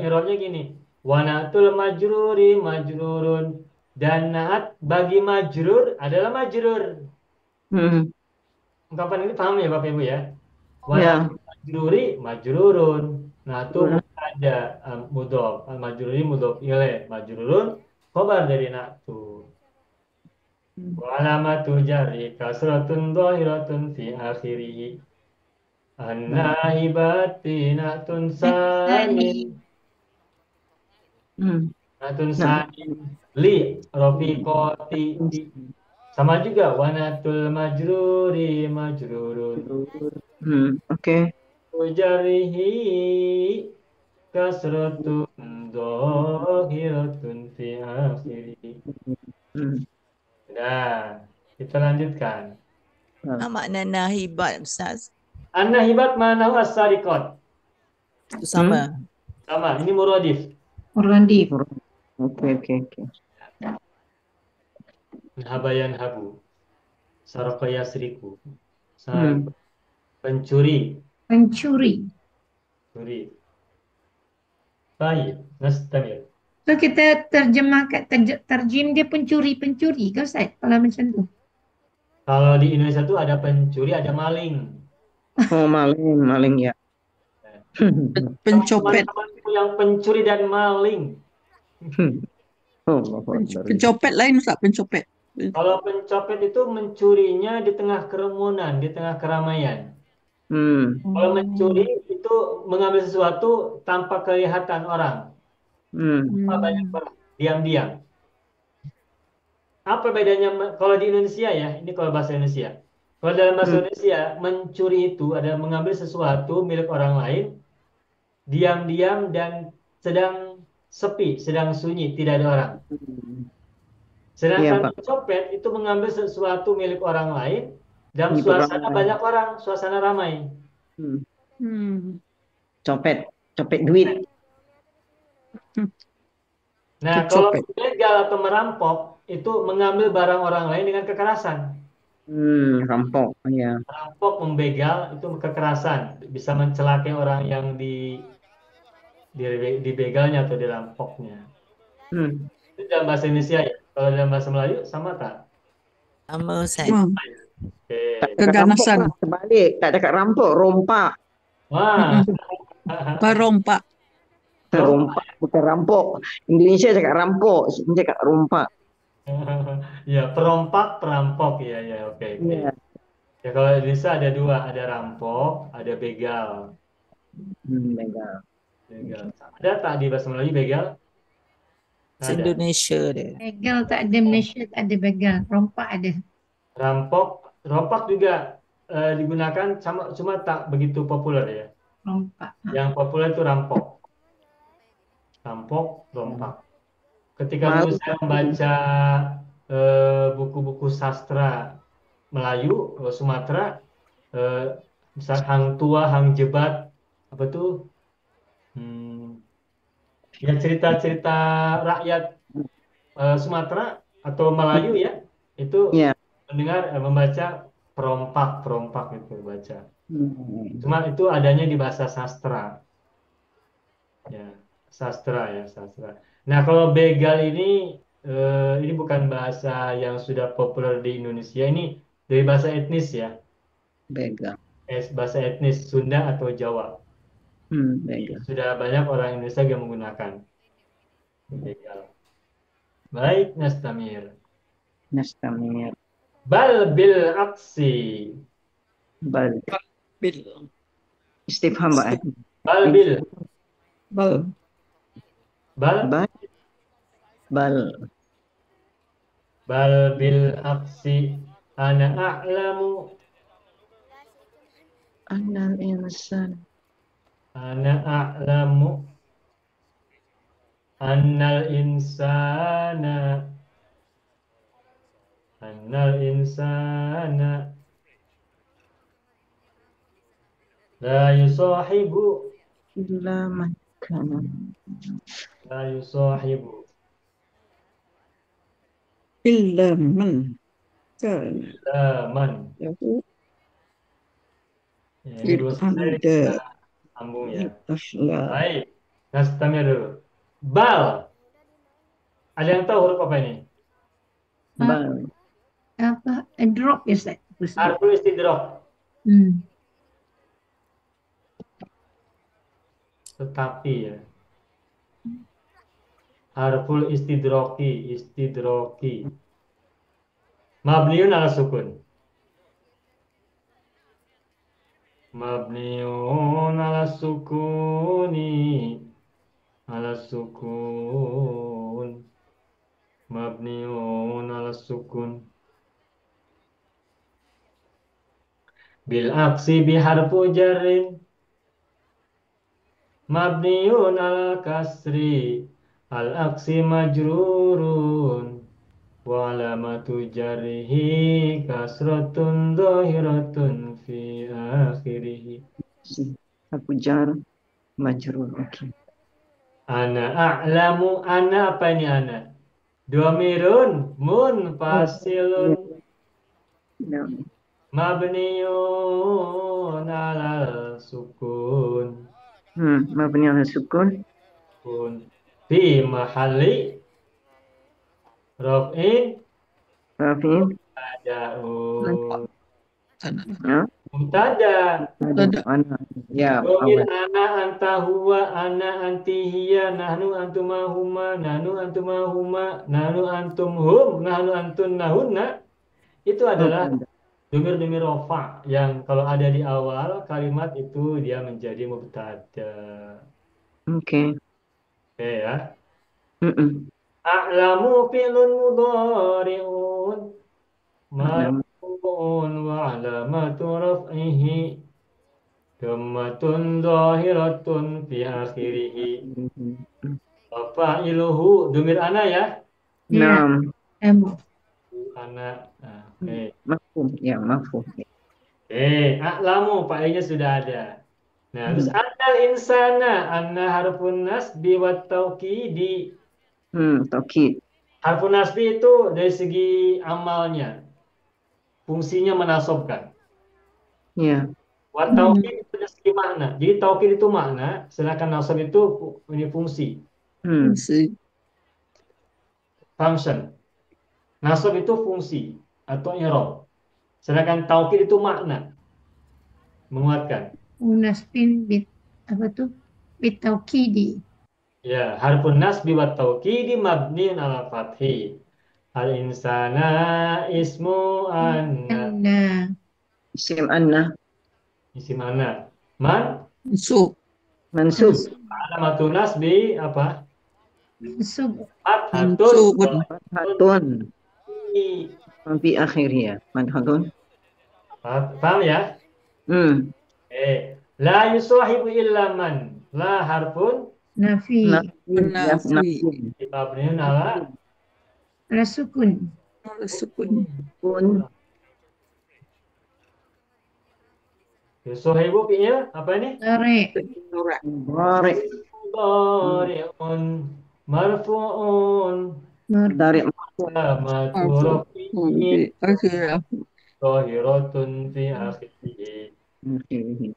Speaker 1: i'rabnya gini. Wa natul majruri majrurun. Dan naat bagi majrur adalah majrur. Ungkapan ini paham ya Bapak Ibu ya? Wa
Speaker 3: Ya.
Speaker 1: natul majruri majrurun. Nah itu ada mudhof. Al-majruri mudhof ilaih. Majrurun khabar dari na'tu. Wa alamatu jarri kasratun dhahiratun fi akhirih. An-nahibati na'tun sanin. Na'tun sanin. Li rafiqati. Sama juga wanatul majruri majrurun.
Speaker 3: Oke.
Speaker 1: Ujarihi kasratun dhahiratun fi akhirih. Nah, kita lanjutkan.
Speaker 2: Apa makna nahibat, Ustaz?
Speaker 1: An-nahibat ma'nahu as-sariqat.
Speaker 2: Itu sama.
Speaker 1: Sama, ini muradif.
Speaker 4: Murandif.
Speaker 3: Oke.
Speaker 1: Habayan habu. Sarqa yasriku. Pencuri.
Speaker 4: Pencuri.
Speaker 1: Curi. Baik, nastamir.
Speaker 4: So kita terjemahkan terjem dia pencuri kan Ustaz? Kalau macam tu.
Speaker 1: Kalau di Indonesia tuh ada pencuri, ada maling.
Speaker 3: Oh, maling ya.
Speaker 2: Pencopet.
Speaker 1: Teman-temanku yang pencuri dan maling.
Speaker 3: Oh,
Speaker 2: Pencopet lain, Ustaz. Pencopet.
Speaker 1: Kalau pencopet itu mencurinya di tengah kerumunan, di tengah keramaian. Kalau mencuri itu mengambil sesuatu tanpa kelihatan orang. Banyak orang, diam-diam. Apa bedanya kalau di Indonesia ya? Ini kalau bahasa Indonesia. Kalau dalam bahasa
Speaker 3: Hmm.
Speaker 1: Indonesia, mencuri itu adalah mengambil sesuatu milik orang lain, diam-diam dan sedang sepi, sedang sunyi, tidak ada orang.
Speaker 3: Iya,
Speaker 1: Sedangkan
Speaker 3: Pak.
Speaker 1: mencopet itu mengambil sesuatu milik orang lain dalam
Speaker 3: Nyebut
Speaker 1: suasana
Speaker 3: ramai.
Speaker 1: banyak orang, suasana ramai.
Speaker 3: Hmm.
Speaker 2: Hmm.
Speaker 3: Copet. Copet duit.
Speaker 1: Nah,
Speaker 2: Itu
Speaker 1: kalau
Speaker 2: copet.
Speaker 1: begal atau merampok itu mengambil barang orang lain dengan kekerasan.
Speaker 3: Rampok. Iya.
Speaker 1: Merampok, membegal itu kekerasan, bisa mencelakai orang yang dibegalnya atau dirampoknya.
Speaker 3: Hmm.
Speaker 1: Itu dalam bahasa Indonesia ya. Kalau dalam bahasa Melayu sama tak?
Speaker 2: Sama Ustaz.
Speaker 3: Tak
Speaker 1: Oke.
Speaker 3: cakap rampok
Speaker 2: Keganasan.
Speaker 3: lah. Terbalik. Tak cakap rampok. Rompak.
Speaker 1: Wah,
Speaker 2: Perompak.
Speaker 1: rompak.
Speaker 3: Rompak. Bukan rampok. Indonesia cakap rampok. Sini cakap rompak.
Speaker 1: Ya, perompak, perampok. Ya, ya, oke, oke.
Speaker 3: Iya.
Speaker 1: Ya, kalau di Indonesia ada dua, ada rampok, ada begal.
Speaker 3: Begal.
Speaker 1: Begal. Ada tak di bahasa Melayu begal? Ada.
Speaker 2: Indonesia dia.
Speaker 4: Begal tak ada, Malaysia tak ada begal. Rompak ada.
Speaker 1: Rampok, rompak juga digunakan sama, cuma tak begitu populer ya.
Speaker 4: Rompak.
Speaker 1: Yang populer itu rampok, rampok, rompak. Ketika dulu
Speaker 3: Malu.
Speaker 1: saya membaca buku-buku sastra Melayu, Sumatera, eh, misal Hang Tua, Hang Jebat, apa tuh? Hmm, ya cerita-cerita rakyat Sumatera atau Melayu ya, itu
Speaker 3: Iya.
Speaker 1: mendengar membaca perompak, perompak itu baca.
Speaker 3: Hmm.
Speaker 1: Cuma itu adanya di bahasa sastra, ya sastra ya sastra. Nah kalau begal ini bukan bahasa yang sudah populer di Indonesia, ini dari bahasa etnis ya,
Speaker 3: Begal.
Speaker 1: bahasa etnis Sunda atau Jawa.
Speaker 3: Begal.
Speaker 1: Sudah banyak orang Indonesia yang menggunakan begal. Baik, Nastamir.
Speaker 3: Nastamir.
Speaker 1: Bal bil aksi.
Speaker 3: Bal.
Speaker 2: Bil.
Speaker 3: Istifham, Pak.
Speaker 1: Bal bil.
Speaker 2: Bal.
Speaker 1: Bal.
Speaker 3: Bal. Bal.
Speaker 1: Bal bil aksi. Ana a'lamu.
Speaker 3: Anal insan.
Speaker 1: Ana a'lamu. Annal insana. Annal insana. La yusahibu.
Speaker 3: Illa makanan.
Speaker 1: La yusahibu.
Speaker 2: Illa man kan
Speaker 1: La man.
Speaker 2: lahu
Speaker 1: Ya, ini dua selesai
Speaker 2: ada
Speaker 1: kita sambung ya.
Speaker 2: akhlak.
Speaker 1: Baik. Nastamir dulu. Bal. Ada yang tahu huruf apa ini?
Speaker 3: Bal.
Speaker 4: Apa? Drop ya, Ustaz?
Speaker 1: Harful istidrok.
Speaker 4: Hmm.
Speaker 1: Tetapi ya. Harful istidroki. Istidroki. Mabniun ala sukun. Mabniun ala sukuni. Ala sukun. Mabniun ala sukun. Bil aksi biharfu jarin. Mabniun ala kasri. Al aksi majrurun. Wa alamatu jarrihi kasratun zahiratun fi akhirih.
Speaker 3: Aku jar majrur. Oke.
Speaker 1: Ana a'lamu. Ana apa ini ana? Dhamirun munfasilun
Speaker 3: Ya.
Speaker 1: mabniun alal sukun.
Speaker 3: Mabni ala sukun.
Speaker 1: Kun fi mahalli raf'in
Speaker 3: Rafin.
Speaker 1: ada'un.
Speaker 3: Ya.
Speaker 1: Mubtada.
Speaker 3: Ada. Ana. Ya.
Speaker 1: Domir
Speaker 3: Awal.
Speaker 1: ana anta huwa ana anti hiya nahnu antuma huma nahnu antuma huma nahnu antum hum nahnu antun nahunna. Itu adalah
Speaker 3: Ada.
Speaker 1: domir-domir rofa yang kalau ada di awal kalimat itu dia menjadi mubtada.
Speaker 3: Oke.
Speaker 1: Oke ya.
Speaker 3: Mm-mm.
Speaker 1: A'lamu fi'lun mudhari'un
Speaker 3: A'lamu.
Speaker 1: marfu'un wa alamatu raf'ihi dhammatun dhahiratun fi akhirih. Wa fa'iluhu domir ana ya.
Speaker 4: Ya,
Speaker 3: Naam.
Speaker 1: Ana. Nah, oke.
Speaker 3: Mafhum. Ya, mafhum.
Speaker 1: A'lamu failnya sudah ada. Nah, terus annal insana, anna harfun nasbi wa taukidi.
Speaker 3: Taukid.
Speaker 1: Harfun nasbi itu dari segi amalnya, fungsinya menasobkan.
Speaker 3: Ya.
Speaker 1: Wa taukid itu dari segi makna. Jadi taukid itu makna, sedangkan nasab itu ini fungsi, function. Nasab itu fungsi atau i'rab. Sedangkan taukid itu makna, menguatkan.
Speaker 4: Nasbin bit apa tuh? Bitaukidi.
Speaker 1: Ya, harfun nasbi wa taukidi mabniun ala fathi. Al insana ismu anna.
Speaker 4: Anna.
Speaker 3: Isim anna.
Speaker 1: Isim anna. Man
Speaker 2: Mansub.
Speaker 3: Mansub.
Speaker 1: alamatun nasbi apa?
Speaker 4: Mansub.
Speaker 1: Fathatun
Speaker 2: Mansubun.
Speaker 3: Fathatun. Fi akhirnya. Fathatun.
Speaker 1: Paham ya?
Speaker 3: Hmm.
Speaker 1: La yusahibu illa man. La harfun
Speaker 4: Nafi.
Speaker 2: Nafi.
Speaker 1: mabniun ala
Speaker 4: Ala sukun.
Speaker 2: Sukun.
Speaker 3: Pun.
Speaker 1: yusahibu fi'il apa ini?
Speaker 4: Tare.
Speaker 3: Barik.
Speaker 1: Dhari'un marfu'un
Speaker 3: Tarik.
Speaker 1: alamatu
Speaker 2: Marfu.
Speaker 1: rafi'i
Speaker 2: Akhirnya.
Speaker 1: dhahiratun fi akhirih.
Speaker 3: Akhirnya.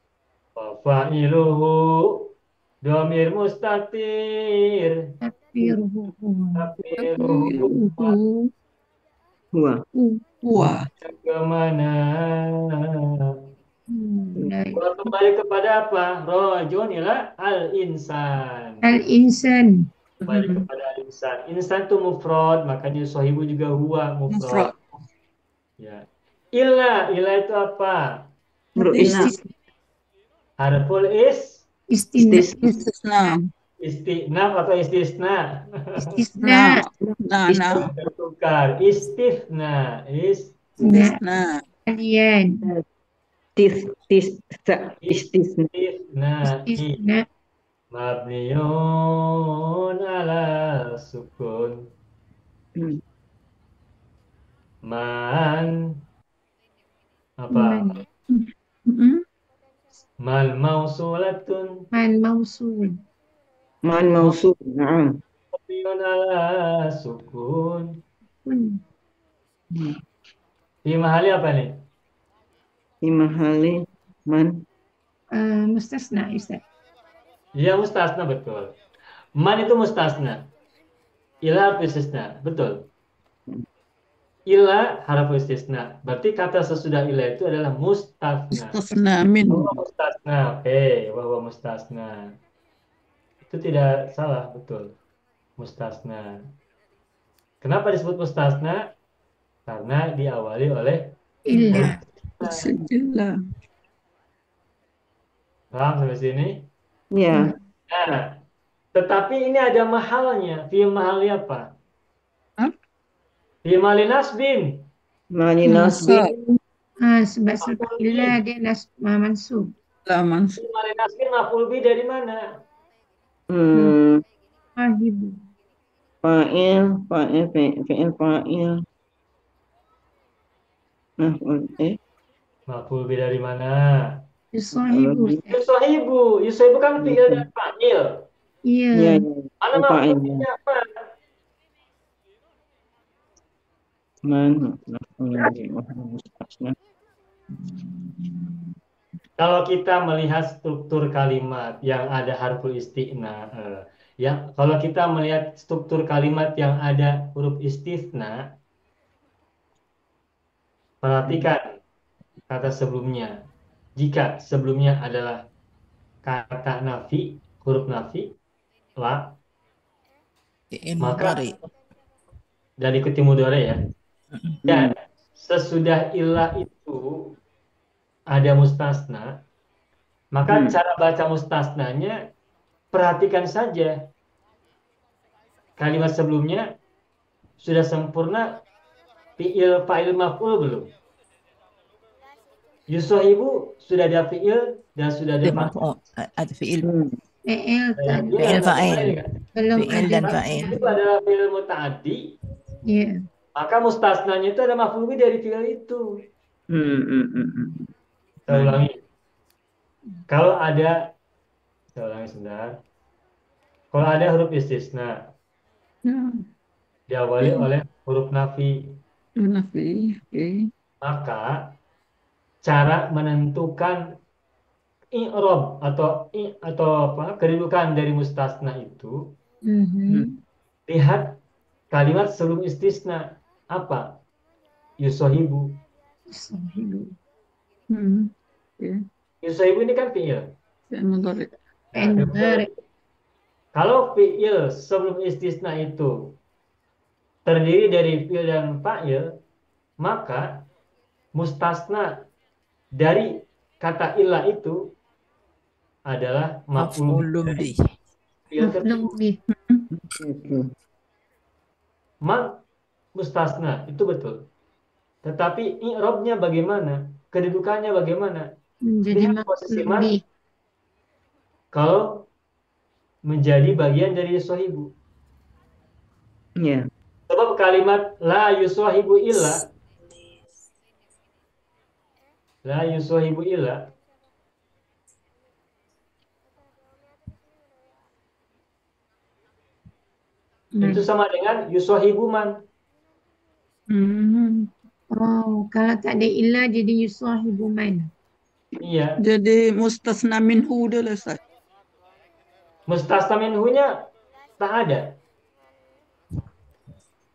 Speaker 1: Fa'iluhu domir mustatir.
Speaker 4: Takfiruhu.
Speaker 1: Fa'iluhu
Speaker 3: Huwa.
Speaker 2: Wah.
Speaker 1: kemana? Kalau kembali kepada apa? Rojun ila al-insan.
Speaker 4: Al-insan.
Speaker 1: Kembali kepada al-insan. Insan itu mufrad, makanya sohibu juga huwa mufrad.
Speaker 2: Mufrad.
Speaker 1: Ya. Illa itu apa?
Speaker 3: Huruf ina.
Speaker 1: Harful
Speaker 2: Istisna.
Speaker 1: istinaf atau istisna.
Speaker 4: istisna.
Speaker 2: Nah.
Speaker 1: Bertukar. Istisna.
Speaker 2: Istisna.
Speaker 4: Kalian.
Speaker 3: Istisna.
Speaker 1: Istisna.
Speaker 4: Istisna.
Speaker 1: Mabniun ala sukun. Man apa? Mal mausulatun
Speaker 4: Man mausul.
Speaker 3: Man mausul. Naam.
Speaker 1: mabniun ala sukun. Di mahali apa nih?
Speaker 3: Di mahali man.
Speaker 4: Mustasna, Ustaz.
Speaker 1: Iya mustasna betul. Man itu mustasna. Ila harfu istisna, betul. Ila harfu istisna. Berarti kata sesudah ila itu adalah mustasna.
Speaker 2: Istisna min.
Speaker 1: Mustasna, oke, bahwa mustasna. Itu tidak salah, betul. Mustasna. Kenapa disebut mustasna? Karena diawali oleh
Speaker 4: Illa.
Speaker 2: Sejila.
Speaker 1: paham sampai sini?
Speaker 3: Ya.
Speaker 1: Nah, tetapi ini ada mahalnya. Fi mahali apa? Fi mahali nasbin.
Speaker 3: Mani nasbin.
Speaker 4: Sebab illa dia mansub.
Speaker 2: Lah
Speaker 1: Fi
Speaker 2: mansub.
Speaker 1: mahali nasbin maf'ul bi dari mana?
Speaker 4: Sahibu.
Speaker 3: Fa'il. Fi'il fa'il.
Speaker 1: Maf'ul bi dari mana?
Speaker 4: Sahibu.
Speaker 1: Yusahibu kan fi'il dan fa'il.
Speaker 4: Iya.
Speaker 1: Mana maf'ul binya apa?
Speaker 3: Man.
Speaker 1: Kalau kita melihat struktur kalimat yang ada harful isti'na, kalau kita melihat struktur kalimat yang ada huruf istisna, perhatikan kata sebelumnya. Jika sebelumnya adalah kata nafi, huruf nafi, la, maka dan ikuti mudhari ya. Dan sesudah ilah itu ada mustasna, maka cara baca mustasnanya perhatikan saja kalimat sebelumnya sudah sempurna fi'il fa'il maf'ul belum? Yusohibu sudah ada fi'il dan sudah ada
Speaker 2: Dia
Speaker 1: fa'il.
Speaker 2: maf'ul. Ada fi'il.
Speaker 4: Fi'il tak ada.
Speaker 1: Fi'il
Speaker 2: Fi'il
Speaker 1: ada
Speaker 2: fa'il.
Speaker 1: fa'il nggak?
Speaker 4: Belum
Speaker 2: Fi'il
Speaker 4: ada.
Speaker 2: dan
Speaker 1: Kalau
Speaker 2: fa'il.
Speaker 1: itu adalah fi'il muta'addi,
Speaker 4: Ya.
Speaker 1: maka mustasnanya itu ada maf'ul bih dari fi'il itu. Saya ulangi. Kalau ada, saya ulangi sebentar. Kalau ada huruf istisna
Speaker 2: Ya.
Speaker 1: diawali oleh huruf nafi,
Speaker 2: Nafi. Oke.
Speaker 1: maka cara menentukan i'rab atau apa kedudukan dari mustasna itu lihat kalimat sebelum istisna apa? Yusohibu.
Speaker 4: Yusohibu.
Speaker 2: Oke.
Speaker 1: Yusohibu ini kan fi'il.
Speaker 2: Fi'il mudhari'.
Speaker 1: Nah,
Speaker 4: Fi'il mudhari'.
Speaker 1: kalau fi'il sebelum istisna itu terdiri dari fi'il dan fa'il, maka mustasna dari kata ilah itu adalah maf'ul
Speaker 2: Maf'ulun
Speaker 1: dari
Speaker 2: bih.
Speaker 1: fi'il tersebut.
Speaker 4: Maf'ulun bih.
Speaker 1: Mustasna itu betul. Tetapi i'rabnya bagaimana? Kedudukannya bagaimana?
Speaker 4: Jadi
Speaker 1: Lihat posisi
Speaker 4: maf'ulun
Speaker 1: man
Speaker 4: bih.
Speaker 1: kalau menjadi bagian dari yusohibu.
Speaker 3: Ya.
Speaker 1: Sebab kalimat la yusohibu illa, la yusohibu illa itu sama dengan yusohibu man.
Speaker 4: Oh, kalau tak ada ilah jadi yusohibu man.
Speaker 1: Iya.
Speaker 2: Jadi mustasna minhu dia lah, Ustaz.
Speaker 1: Mustasna minhunya tak ada.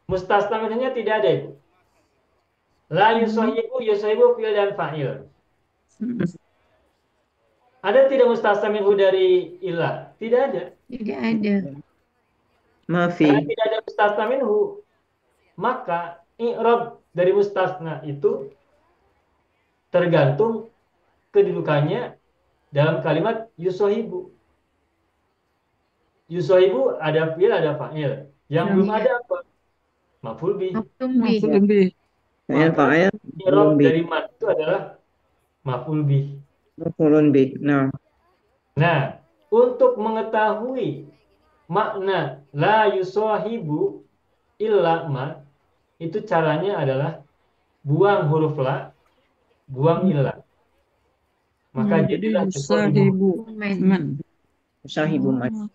Speaker 1: Mustasna minhunya tidak ada itu. La yusohibu fi'il dan fa'il. Ada tidak mustasna minhu dari ilah? Tidak ada.
Speaker 4: Tidak ada.
Speaker 3: Mafi.
Speaker 1: Karena tidak ada mustasna minhu, maka i'rab dari mustasna itu tergantung kedudukannya dalam kalimat yusohibu. Yusohibu ada fi'il, ada fa'il. Yang belum ada apa? Maf'ul bih.
Speaker 4: Maf'ulun bih.
Speaker 2: Maf'ulun bih.
Speaker 3: Fa'il.
Speaker 1: I'rab dari man itu adalah maf'ul bih.
Speaker 3: Maf'ulun bih. Nah.
Speaker 1: Nah, untuk mengetahui makna la yusohibu illa man, itu caranya adalah buang huruf la, buang illa. Maka jadilah yusohibu.
Speaker 2: Man.
Speaker 3: Sahibu man.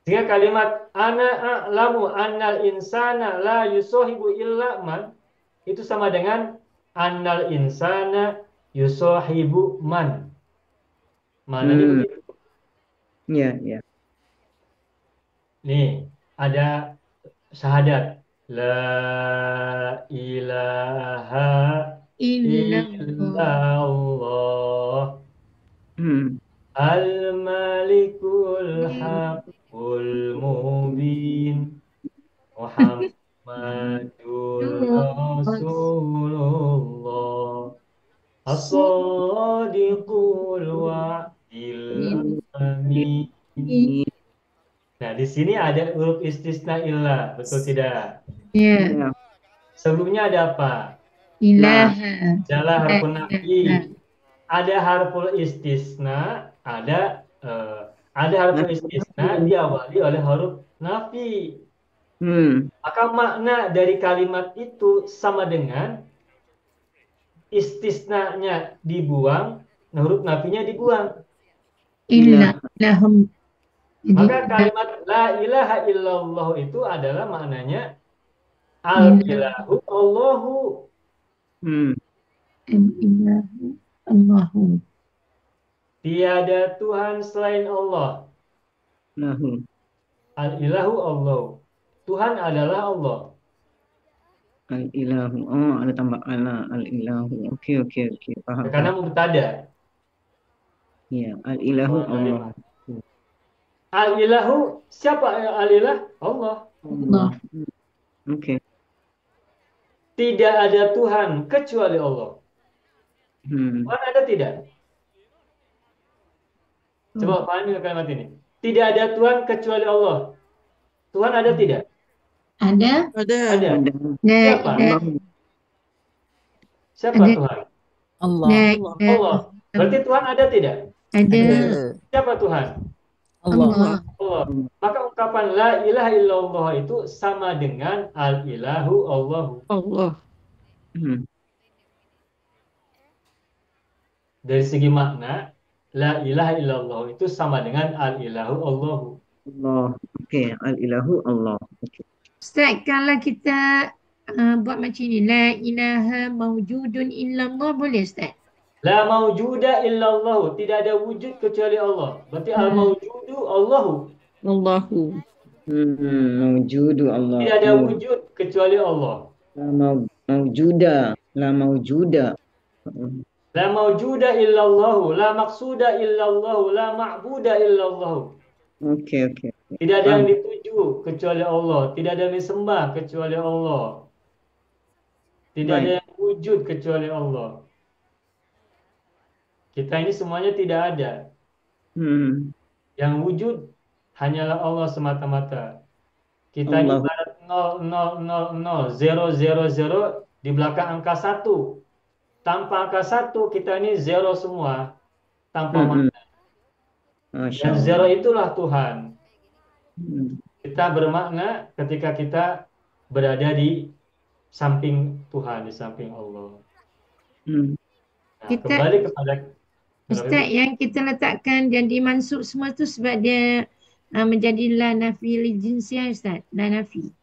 Speaker 1: Sehingga kalimat ana a'lamu annal insana la yusohibu illa man itu sama dengan annal insana yusohibu man. Maknanya begitu.
Speaker 3: Ya, ya.
Speaker 1: Nih, ada syahadat. La ilaha illallah. Al-Malikul Haqqul Mubin. Muhammadur Rasulullah. As-Sadiqul Wa'dil Amin. Nah, di sini ada huruf istisna illah, betul tidak?
Speaker 4: Ya.
Speaker 1: Sebelumnya ada apa?
Speaker 4: Ilaha.
Speaker 1: Adalah harful nafi. Ada harful istisna, ada harful istisna diawali oleh huruf nafi. Maka makna dari kalimat itu sama dengan istisnanya dibuang, huruf nafinya dibuang.
Speaker 4: Illa lahum.
Speaker 1: Maka kalimat la ilaha illallah itu adalah maknanya al-ilahu Allahu.
Speaker 4: Al-ilahu Allahu.
Speaker 1: Tiada Tuhan selain Allah. Al-ilahu Allah. Tuhan adalah Allah.
Speaker 3: Al-ilahu. Oh, ada tambah ala al-ilahu. Oke. Paham.
Speaker 1: Karena mubtada.
Speaker 3: Ya, al-ilahu Allah.
Speaker 1: Al-ilahu, siapa al-ilah? Allah.
Speaker 4: Allah.
Speaker 3: Oke.
Speaker 1: Tidak ada Tuhan kecuali Allah. Tuhan ada tidak? Coba pahami kalimat ini. Tidak ada Tuhan kecuali Allah. Tuhan ada tidak?
Speaker 4: Ada.
Speaker 2: Ada.
Speaker 1: Ada.
Speaker 4: Ada.
Speaker 1: Siapa?
Speaker 4: Ada.
Speaker 1: Siapa
Speaker 4: Ada.
Speaker 1: Tuhan?
Speaker 5: Allah.
Speaker 4: La
Speaker 1: Allah.
Speaker 4: ilaha
Speaker 1: Berarti Tuhan ada tidak?
Speaker 4: ada
Speaker 5: Ada.
Speaker 1: Siapa Tuhan?
Speaker 5: Allah.
Speaker 4: Allah.
Speaker 1: Allah. Maka ungkapan la ilaha illallah itu sama dengan al ilahu Allahu.
Speaker 2: Allah.
Speaker 3: Hmm.
Speaker 1: Dari segi makna, la ilaha illallah itu sama dengan al ilahu Allahu.
Speaker 3: Allah. Okey, al-ilahu Allah. Okey.
Speaker 4: Ustaz, kalau kita buat macam ni, la ilaha mawjudun illallah, boleh Ustaz?
Speaker 1: La mawjuda illallah, tidak ada wujud kecuali Allah. Berarti al mawjudu Allahu.
Speaker 2: Allahu.
Speaker 3: Mawjudu Allah.
Speaker 1: Tidak ada wujud kecuali Allah.
Speaker 3: Mawjuda. La mawjuda.
Speaker 1: La mawjuda illallahu, la maqsuda illallahu, la ma'buda illallahu.
Speaker 3: Okey, okey.
Speaker 1: Tidak ada yang dituju kecuali Allah, tidak ada yang disembah kecuali Allah. Tidak ada yang wujud kecuali Allah. Kita ini semuanya tidak ada.
Speaker 3: Hmm.
Speaker 1: Yang wujud hanyalah Allah semata-mata. Kita ini
Speaker 3: Allah.
Speaker 1: ibarat 0, 0, 0, 0, 0, 0, 0 di belakang angka 1. Tanpa angka 1 kita ini zero semua. Tanpa makna.
Speaker 3: Masya
Speaker 1: Dan
Speaker 3: Allah.
Speaker 1: zero itulah Tuhan.
Speaker 3: Hmm.
Speaker 1: Kita bermakna ketika kita berada di samping Tuhan, di samping Allah.
Speaker 3: Hmm.
Speaker 1: Nah,
Speaker 4: Kita-
Speaker 1: kembali kepada
Speaker 4: Ustaz, yang kita letakkan dan dimansub semua tu sebab dia menjadi la nafi li jinsiah Ustaz, la nafi.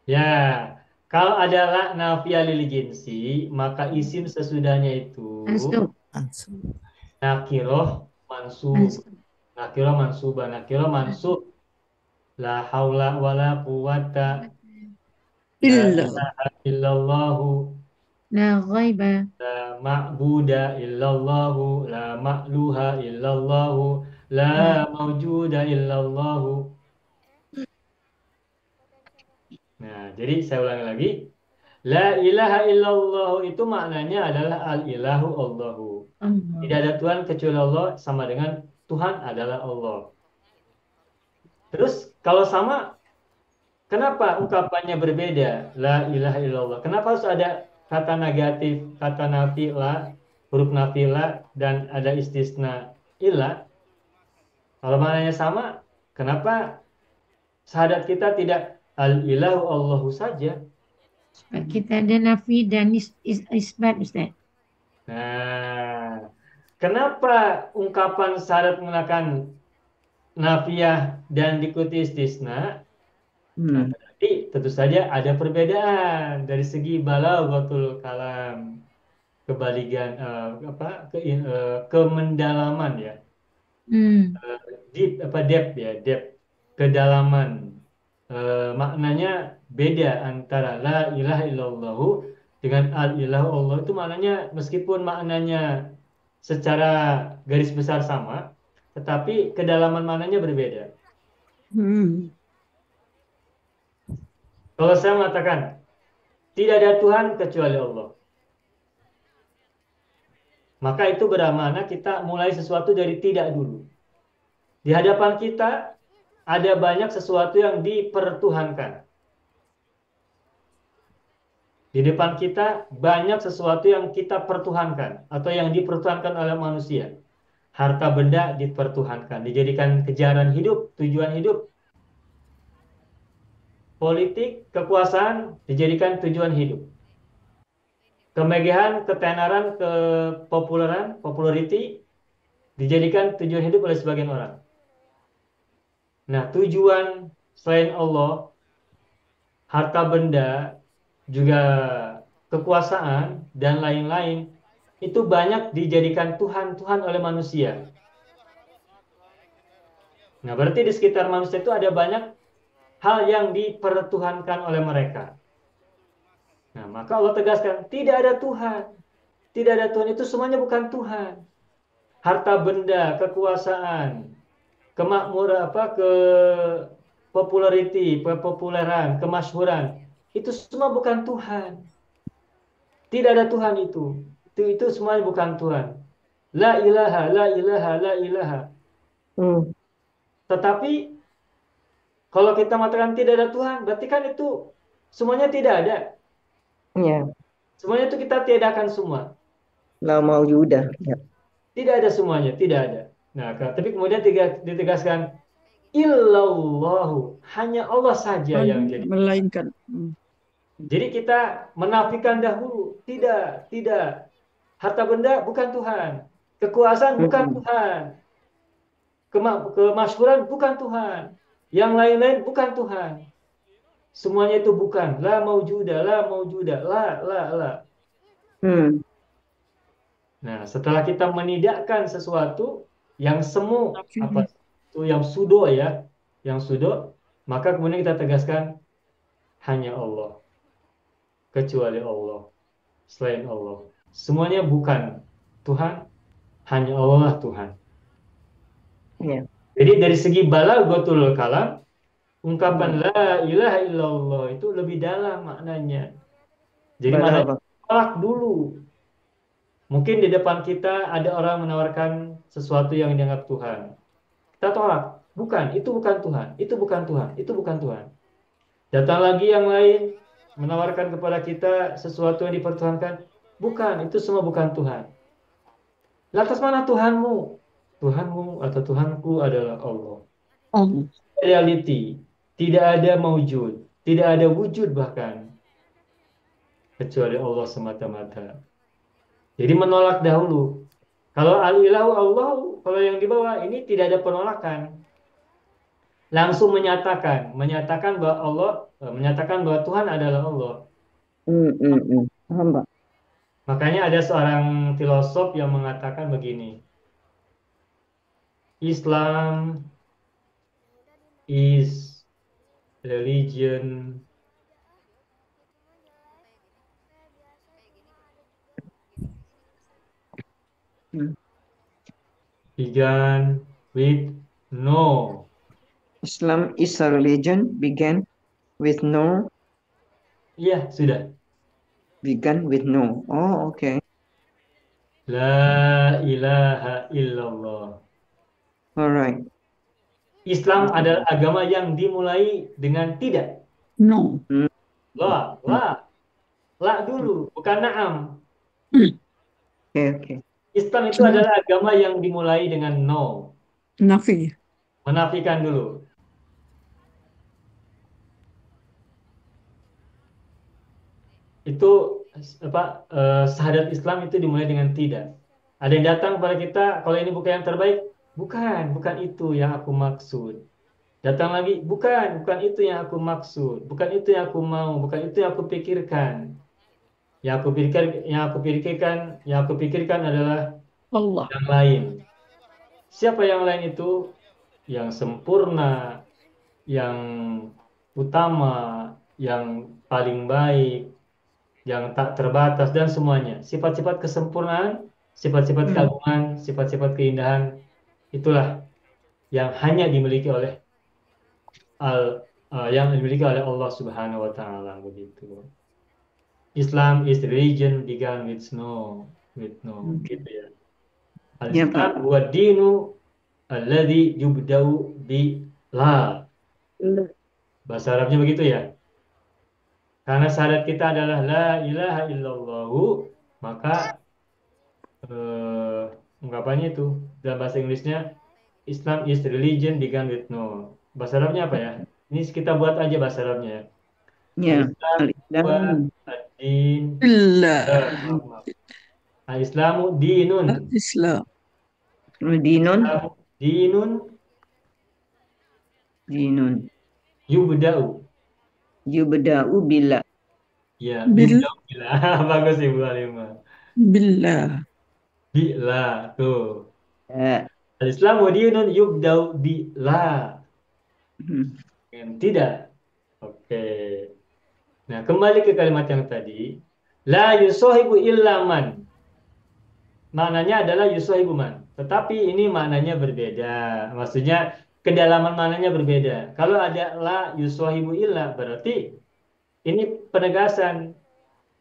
Speaker 1: ya, kalau ada la nafiyah lil jinsi, maka isim sesudahnya itu
Speaker 4: Mansub.
Speaker 1: nakiroh mansub.
Speaker 4: Mansub.
Speaker 1: Nakiroh mansubah, nakiroh mansub. La haula wala quwata
Speaker 2: Illa.
Speaker 1: illallahu.
Speaker 4: La ghaiba.
Speaker 1: La ma'buda illallahu, la ma'luha illallahu, la mawjuda illallahu. Nah, jadi saya ulangi lagi. La ilaha illallah itu maknanya adalah al-ilahu Allahu.
Speaker 4: Allah.
Speaker 1: Tidak ada Tuhan kecuali Allah, sama dengan Tuhan adalah Allah. Terus kalau sama, kenapa ungkapannya berbeda? La ilaha illallah. Kenapa harus ada kata negatif, kata nafi la, huruf nafi la, dan ada istisna illa? Kalau maknanya sama, kenapa syahadat kita tidak al-ilahu Allahu saja?
Speaker 4: Sebab kita ada nafi dan isbat Ustaz.
Speaker 1: Nah, kenapa ungkapan syahadat menggunakan nafiyah dan diikuti istisna? Nah, berarti tentu saja ada perbedaan dari segi balaghatul kalam, kebaligan kemendalaman ya. Depth ya, depth, kedalaman. Maknanya beda antara la ilaha illallah dengan al ilahu Allah, itu maknanya meskipun maknanya secara garis besar sama, tetapi kedalaman maknanya berbeda. Kalau saya mengatakan tidak ada Tuhan kecuali Allah, maka itu bermakna kita mulai sesuatu dari tidak dulu. Di hadapan kita ada banyak sesuatu yang dipertuhankan. Di depan kita banyak sesuatu yang kita pertuhankan atau yang dipertuhankan oleh manusia. Harta benda dipertuhankan, dijadikan kejaran hidup, tujuan hidup. Politik, kekuasaan dijadikan tujuan hidup. Kemegahan, ketenaran, kepopuleran, popularity dijadikan tujuan hidup oleh sebagian orang. Nah, tujuan selain Allah, harta benda, juga kekuasaan, dan lain-lain, itu banyak dijadikan Tuhan-Tuhan oleh manusia. Nah, berarti di sekitar manusia itu ada banyak hal yang dipertuhankan oleh mereka. Nah, maka Allah tegaskan, tidak ada Tuhan. Tidak ada Tuhan, itu semuanya bukan Tuhan. Harta benda, kekuasaan, kemakmuran, popularity, kepopuleran, kemasyhuran, itu semua bukan Tuhan. Tidak ada Tuhan itu. Itu semuanya bukan Tuhan. La ilaha, la ilaha, la ilaha. Tetapi kalau kita mengatakan tidak ada Tuhan, berarti kan itu semuanya tidak ada.
Speaker 3: Ya.
Speaker 1: Semuanya itu kita tiadakan semua.
Speaker 3: La maujudah. Ya.
Speaker 1: Tidak ada semuanya, tidak ada. Nah, tapi kemudian ditegaskan illallahu, hanya Allah saja yang jadi.
Speaker 2: Melainkan.
Speaker 1: Jadi kita menafikan dahulu, tidak. Harta benda bukan Tuhan, kekuasaan bukan
Speaker 3: Mm-mm.
Speaker 1: Tuhan, kemasyhuran bukan Tuhan, yang lain-lain bukan Tuhan. Semuanya itu bukan. La maujuda, la.
Speaker 3: Hmm.
Speaker 1: Nah, setelah kita menidakkan sesuatu yang semu,
Speaker 2: Nafi.
Speaker 1: apa itu yang sudo ya, yang sudo, maka kemudian kita tegaskan hanya Allah, kecuali Allah, selain Allah. Semuanya bukan Tuhan, hanya Allah lah Tuhan.
Speaker 3: Ya.
Speaker 1: Jadi dari segi balaghatul kalam, ungkapan la ilaha illallah itu lebih dalam maknanya. Jadi maknanya
Speaker 3: Balagha.
Speaker 1: tolak dulu. Mungkin di depan kita ada orang menawarkan sesuatu yang dianggap Tuhan. Kita tolak. Bukan, itu bukan Tuhan. Itu bukan Tuhan. Itu bukan Tuhan. Datang lagi yang lain menawarkan kepada kita sesuatu yang dipertuhankan. Bukan, itu semua bukan Tuhan. Lantas mana Tuhanmu? Tuhanmu atau Tuhanku adalah Allah.
Speaker 2: Allah.
Speaker 1: Reality. Tidak ada maujud. Tidak ada wujud bahkan. Kecuali Allah semata-mata. Jadi menolak dahulu. Kalau al-ilahu Allah, kalau yang di bawah ini tidak ada penolakan. Langsung menyatakan bahwa Allah, menyatakan bahwa Tuhan adalah Allah.
Speaker 3: Paham, Pak?
Speaker 1: Makanya ada seorang filosof yang mengatakan begini. Islam is religion began with no.
Speaker 3: Islam is a religion began with no.
Speaker 1: Iya, sudah.
Speaker 3: Began with no. Oh, okay.
Speaker 1: La ilaha illallah.
Speaker 3: Alright.
Speaker 1: Islam adalah agama yang dimulai dengan tidak.
Speaker 2: No.
Speaker 1: La dulu, bukan na'am.
Speaker 3: Okay.
Speaker 1: Islam itu adalah agama yang dimulai dengan no.
Speaker 2: Nafi.
Speaker 1: Menafikan dulu. Itu syahadat Islam itu dimulai dengan tidak. Ada yang datang kepada kita, kalau ini bukan yang terbaik, bukan itu yang aku maksud. Datang lagi, bukan itu yang aku maksud, bukan itu yang aku mau, bukan itu yang aku pikirkan. Yang aku pikirkan adalah
Speaker 2: Allah.
Speaker 1: yang lain. Siapa yang lain itu? Yang sempurna, yang utama, yang paling baik, yang tak terbatas dan semuanya. Sifat-sifat kesempurnaan, sifat-sifat keagungan, sifat-sifat keindahan, itulah yang hanya dimiliki oleh Allah Subhanahu wa taala, begitu. Islam is the religion began with no, gitu ya. Al-Islam huwa dinu alladhi yubda'u bi la. Bahasa Arabnya begitu ya. Karena syahadat kita adalah la ilaha illallahu, maka ungkapannya itu dalam bahasa Inggrisnya Islam is the religion began with no. Bahasa Arabnya apa ya? Ini kita buat aja bahasa Arabnya.
Speaker 3: Ya.
Speaker 1: Al-Islam ad-din. Al-Islamu dinun.
Speaker 2: Islam.
Speaker 3: Dinun.
Speaker 1: Dinun yubda'u.
Speaker 3: Yubda'u bila.
Speaker 1: Ya,
Speaker 2: Bil.
Speaker 1: yubda'u bila. Bagus Ibu Halimah.
Speaker 2: Billah.
Speaker 1: Bila tuh.
Speaker 3: Ya.
Speaker 1: Al-Islamu dinun yubda'u bila. Tidak. Oke. Nah, kembali ke kalimat yang tadi. La yusohibu illa man. Maknanya adalah yusohibu man. Tetapi ini maknanya berbeda. Maksudnya kedalaman maknanya berbeda. Kalau ada la yusohibu illa, berarti ini penegasan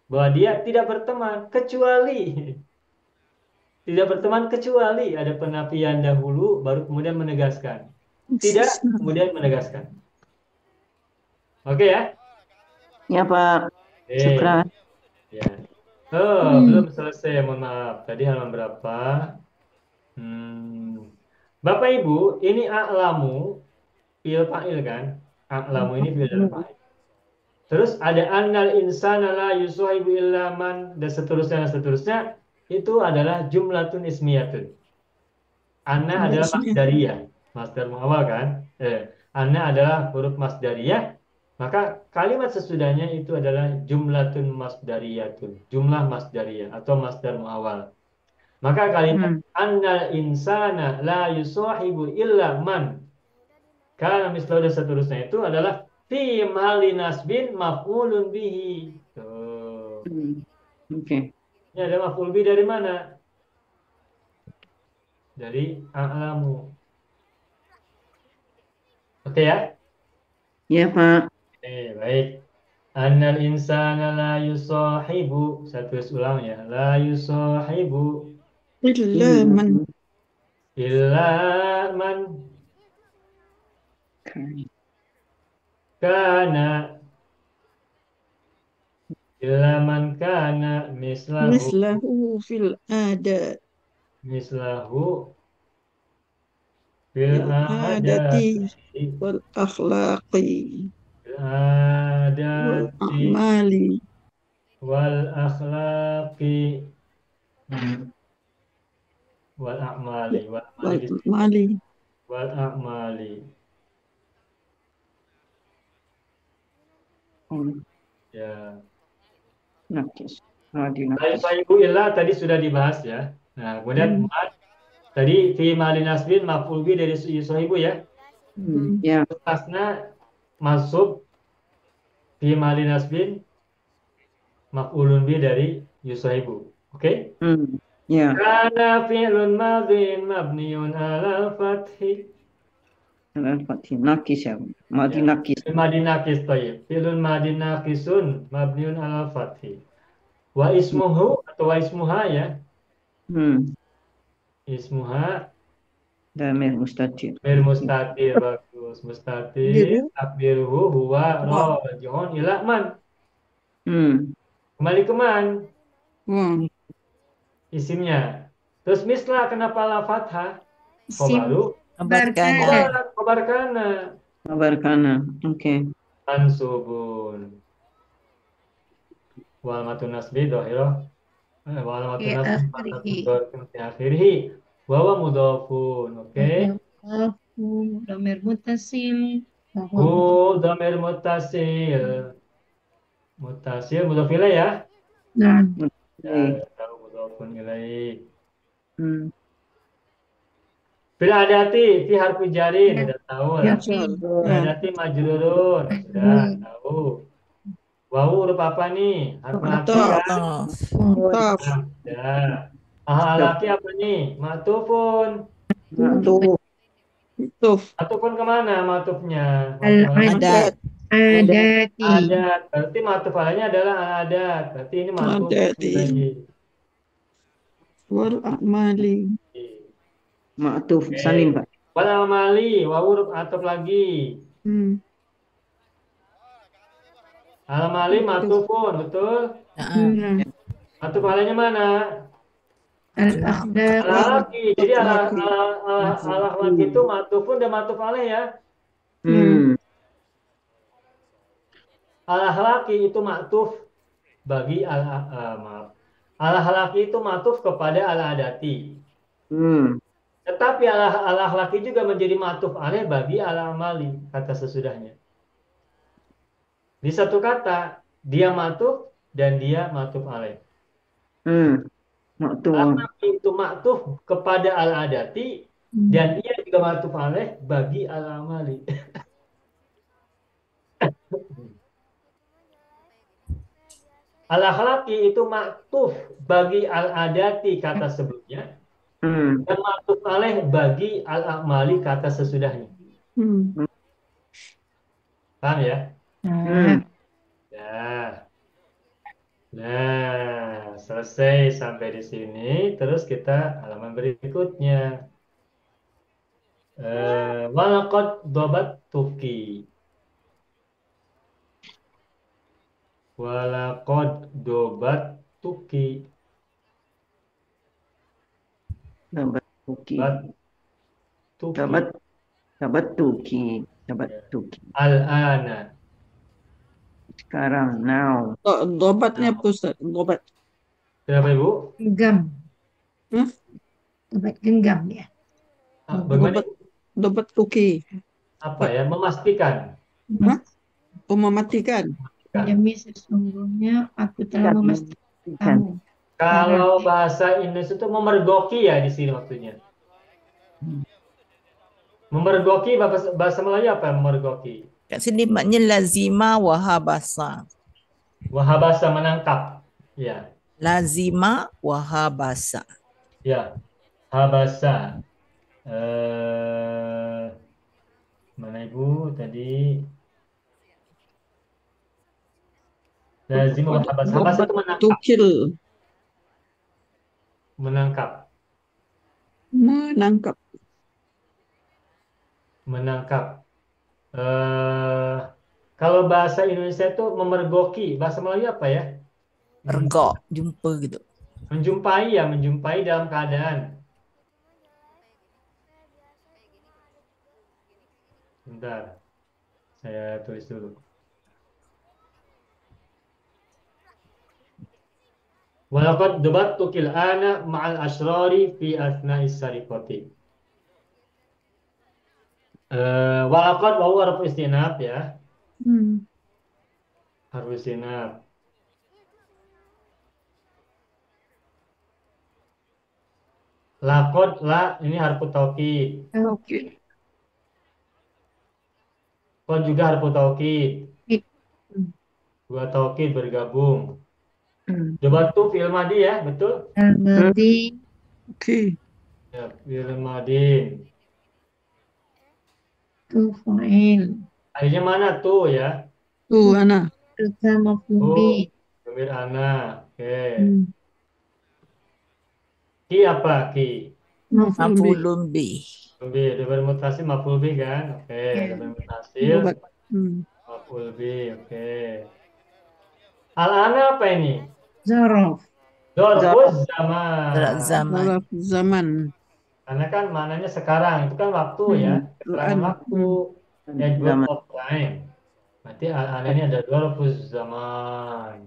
Speaker 1: bahwa dia tidak berteman kecuali. Tidak berteman kecuali ada penafian dahulu, baru kemudian menegaskan. Tidak, kemudian menegaskan. Oke ya?
Speaker 3: Ya, Pak. Syukran.
Speaker 1: Ya. Oh, belum selesai, mohon maaf. Tadi halaman berapa? Hmm. Bapak Ibu, ini a'lamu, fi'il fa'il kan? A'lamu ini fi'il dan fa'il. Terus ada annal insana la yusahibu illa man dan seterusnya. Itu adalah jumlatun ismiyatun. Anna adalah masdariyah, masdar muawwal kan? Anna adalah huruf masdariyah. Maka kalimat sesudahnya itu adalah jumlatun masdariyatun, jumlah masdariyah atau masdar muawwal. Maka kalimat annal insana la yusahibu illa man karena misal dan seterusnya itu adalah fi mahali nasbin maf'ulun bihi. Tuh.
Speaker 3: Oke.
Speaker 1: Ini ada maf'ul bihi dari mana? Dari a'lamu. Oke ya?
Speaker 3: Ya, Pak.
Speaker 1: Oke, baik. Annal insana la yusahibu. Saya tulis ulang ya. La yusahibu
Speaker 2: إلا من
Speaker 1: illa man kana illa man kana
Speaker 2: مثله في العادة
Speaker 1: mislahu fil
Speaker 2: العادة
Speaker 1: adati
Speaker 2: والأخلاق
Speaker 1: adati
Speaker 2: والأعمال
Speaker 1: wal akhlaqi wal a'mali
Speaker 2: والأعمال
Speaker 1: wal a'mali ya.
Speaker 3: Nakis.
Speaker 1: La
Speaker 3: Nakis.
Speaker 1: yusahibu illa tadi sudah dibahas ya. Nah, kemudian man tadi fi mali nasbin maf'ul bi dari yusahibu ya.
Speaker 3: Ya.
Speaker 1: Atasnya masuk fi mali nasbin maf'ulun bi dari yusahibu. Oke?
Speaker 3: Ya.
Speaker 1: Kana fi'lun madhin mabniun ala fathi.
Speaker 3: Al-Fatih. Nakis ya. Madi
Speaker 1: Ya.
Speaker 3: nakis.
Speaker 1: Madi nakis tayyib. Fi'lun madi nakisun mabniun ala fathi. Wa ismuhu atau wa ismuha ya. Ismuha
Speaker 3: Damir mustatir.
Speaker 1: mir mustatir bagus. Mustatir takdiruhu huwa rajihun ila man. Kembali ke man isimnya. Terus mislah kenapa la fathah? Khobaru khobar kana
Speaker 3: Kabar kana. Oke.
Speaker 1: mansubun. Wal matun nasbi dhahirah. Wal matun nasbi matun fi akhirih. Wa huwa mudhafun. Oke.
Speaker 4: Dhamir muttasil.
Speaker 1: Dhamir muttasil. Muttasil mudhaf ilaih ya.
Speaker 4: Nah,
Speaker 1: Ya, tahu mudhafun ilaih. Fil adati fi harfi jarin sudah tahu lah. Fil adati majrurun sudah tahu. Wawu huruf apa nih? Harf mati kan? Ya. Alaki apa nih? Matufun. Matufun kemana matufnya?
Speaker 4: Adat. Adati.
Speaker 1: Adat. Berarti matuf alanya adalah al-adat. Berarti ini matuf lagi.
Speaker 2: wal a'mali
Speaker 3: Ma'tuf salim, Pak.
Speaker 1: Wal amali, wawu huruf atuf lagi. Al-amali matufun, betul? Matuf alanya mana?
Speaker 4: Al-akhdaq.
Speaker 1: Al-laki. Jadi al-laki itu matufun dan matuf alaih ya. Al-laki itu matuf bagi maaf. Al-laki itu matuf kepada al-adati. Tetapi al-laki juga menjadi matuf alaih bagi al-amali kata sesudahnya. Di satu kata dia matuf dan dia matuf alaih. Al-laki itu matuf kepada al-adati dan ia juga matuf alaih bagi al-amali. Al-akhlaqi itu maktuf bagi al-adati kata sebelumnya dan maktuf alaih bagi al-amali kata sesudahnya. Paham ya? Ya. Nah, selesai sampai di sini. Terus kita halaman berikutnya. Walaqad dobattuki. Walaqad dobattuki. tuki.
Speaker 3: Tabatuki.
Speaker 1: Bat tuki.
Speaker 3: Tabatuki. Tabatuki.
Speaker 1: Al-ana.
Speaker 3: Sekarang, now.
Speaker 2: Dobatnya apa Ustaz? Dobat.
Speaker 1: Kenapa Ibu?
Speaker 4: Genggam.
Speaker 2: Hmm?
Speaker 4: Obat genggam ya.
Speaker 1: Bagaimana?
Speaker 2: Dobat, dobat tuki.
Speaker 1: Apa ya? Memastikan.
Speaker 2: Hah? Oh, mematikan.
Speaker 4: Demi sesungguhnya aku telah memastikan kamu.
Speaker 1: Kalau bahasa Indonesia itu memergoki ya di sini maksudnya. Memergoki bahasa Melayu apa memergoki?
Speaker 5: Kat sini maknanya lazima wahabasa.
Speaker 1: Wahabasa menangkap. Ya.
Speaker 5: Lazima wahabasa.
Speaker 1: Ya. Habasa. Mana Ibu tadi? Lazim wahabasa. Habasa itu menangkap.
Speaker 2: Tukil.
Speaker 1: Menangkap.
Speaker 2: Menangkap.
Speaker 1: Menangkap. Kalau bahasa Indonesia itu memergoki. Bahasa Melayu apa ya?
Speaker 5: Ergok, jumpa gitu.
Speaker 1: Menjumpai ya, menjumpai dalam keadaan. Bentar, saya tulis dulu. Walaqad dabattukil ana ma'al asrari fi asna'is sariqati. Walaqad wa huwa harfu istinaf ya. Harfu istinaf. Laqad la ini harfu taukid.
Speaker 2: Oke.
Speaker 1: Qad juga harfu taukid.
Speaker 4: Hmm.
Speaker 1: Dua taukid bergabung. Dabattu fi'il madi ya, betul?
Speaker 4: Al-madi
Speaker 2: Oke.
Speaker 1: Ya, fi'il madi.
Speaker 4: tu fa'il.
Speaker 1: Akhirnya mana tuh ya?
Speaker 2: Tuh, Ana.
Speaker 4: Tilka maf'ul bih.
Speaker 1: Domir ana. Oke.
Speaker 2: Hmm.
Speaker 1: Ki apa ki?
Speaker 2: Maf'ul bih.
Speaker 5: Maf'ulun bih.
Speaker 1: Domir bermutasi maf'ul bih kan? Oke.
Speaker 4: Ya.
Speaker 1: Bermutasil
Speaker 2: Dobat.
Speaker 1: maf'ul bih. Oke. Al-ana apa ini?
Speaker 4: Zaraf.
Speaker 1: Dzarfuz zaman.
Speaker 5: Gerak zaman.
Speaker 2: Zaraf zaman.
Speaker 1: Karena kan maknanya sekarang. Itu kan waktu ya. Keterangan
Speaker 2: Al-an.
Speaker 1: waktu. Ya, group of time. Berarti al-ana ini ada dzarfuz zaman.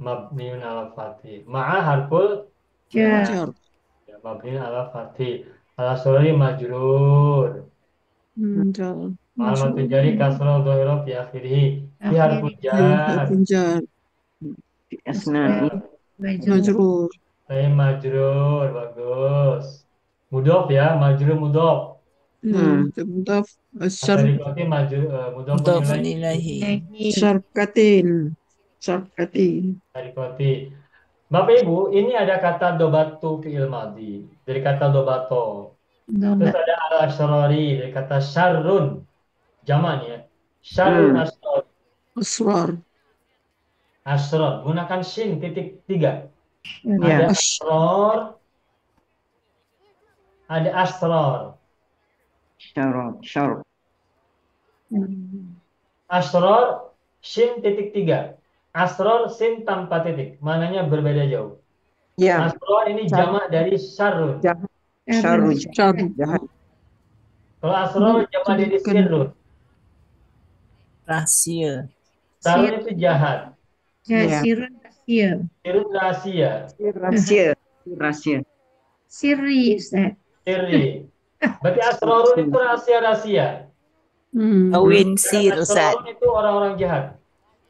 Speaker 1: Mabniun ala fathi. Ma'a harful
Speaker 4: Ja.
Speaker 2: Jar.
Speaker 1: ya, mabniun ala fathi. Ala surari majrur.
Speaker 2: Jar.
Speaker 1: Alamatun jari kasrah dhahirah fi akhirih. Fi harful jar.
Speaker 2: Jar.
Speaker 3: Fi asna'i.
Speaker 2: Majrur.
Speaker 1: Saya majrur. Bagus. Mudhof ya. Majrur mudhof.
Speaker 2: Mudhaf.
Speaker 1: Tadi majrur mudhof
Speaker 5: Mudhafun
Speaker 1: ilaihi.
Speaker 5: ilaihi.
Speaker 2: Syarkatin. Syarkatin.
Speaker 1: Tarikoti. Bapak Ibu, ini ada kata dobatu fi'il madhi. Dari kata dobato. Terus
Speaker 4: Dobat.
Speaker 1: ada al-asyrari. Dari kata syarrun. Jamak nih ya. Syarrun asrar.
Speaker 2: Asrar.
Speaker 1: Asrar. Gunakan shin titik 3.
Speaker 3: Ya.
Speaker 1: Ada asrar. Ada asrar.
Speaker 3: Syarab.
Speaker 1: Asrar. Shin titik 3. Asrar sin tanpa titik. Mananya berbeda jauh.
Speaker 3: Ya.
Speaker 1: Asrar ini jamak dari syarrun.
Speaker 3: Syarru.
Speaker 2: Syar.
Speaker 3: Jahat.
Speaker 1: Kalau asrar jamak dari sirrun.
Speaker 5: Rahsia.
Speaker 1: Syarrun itu jahat.
Speaker 4: Sirun rahasia.
Speaker 1: Sirrun rahasia.
Speaker 3: Rahasia.
Speaker 4: Sirri, Ustaz.
Speaker 1: Sirri. Berarti asrarun itu rahasia-rahasia.
Speaker 5: Kawin sir, Ustaz.
Speaker 1: Asrarun itu orang-orang jahat.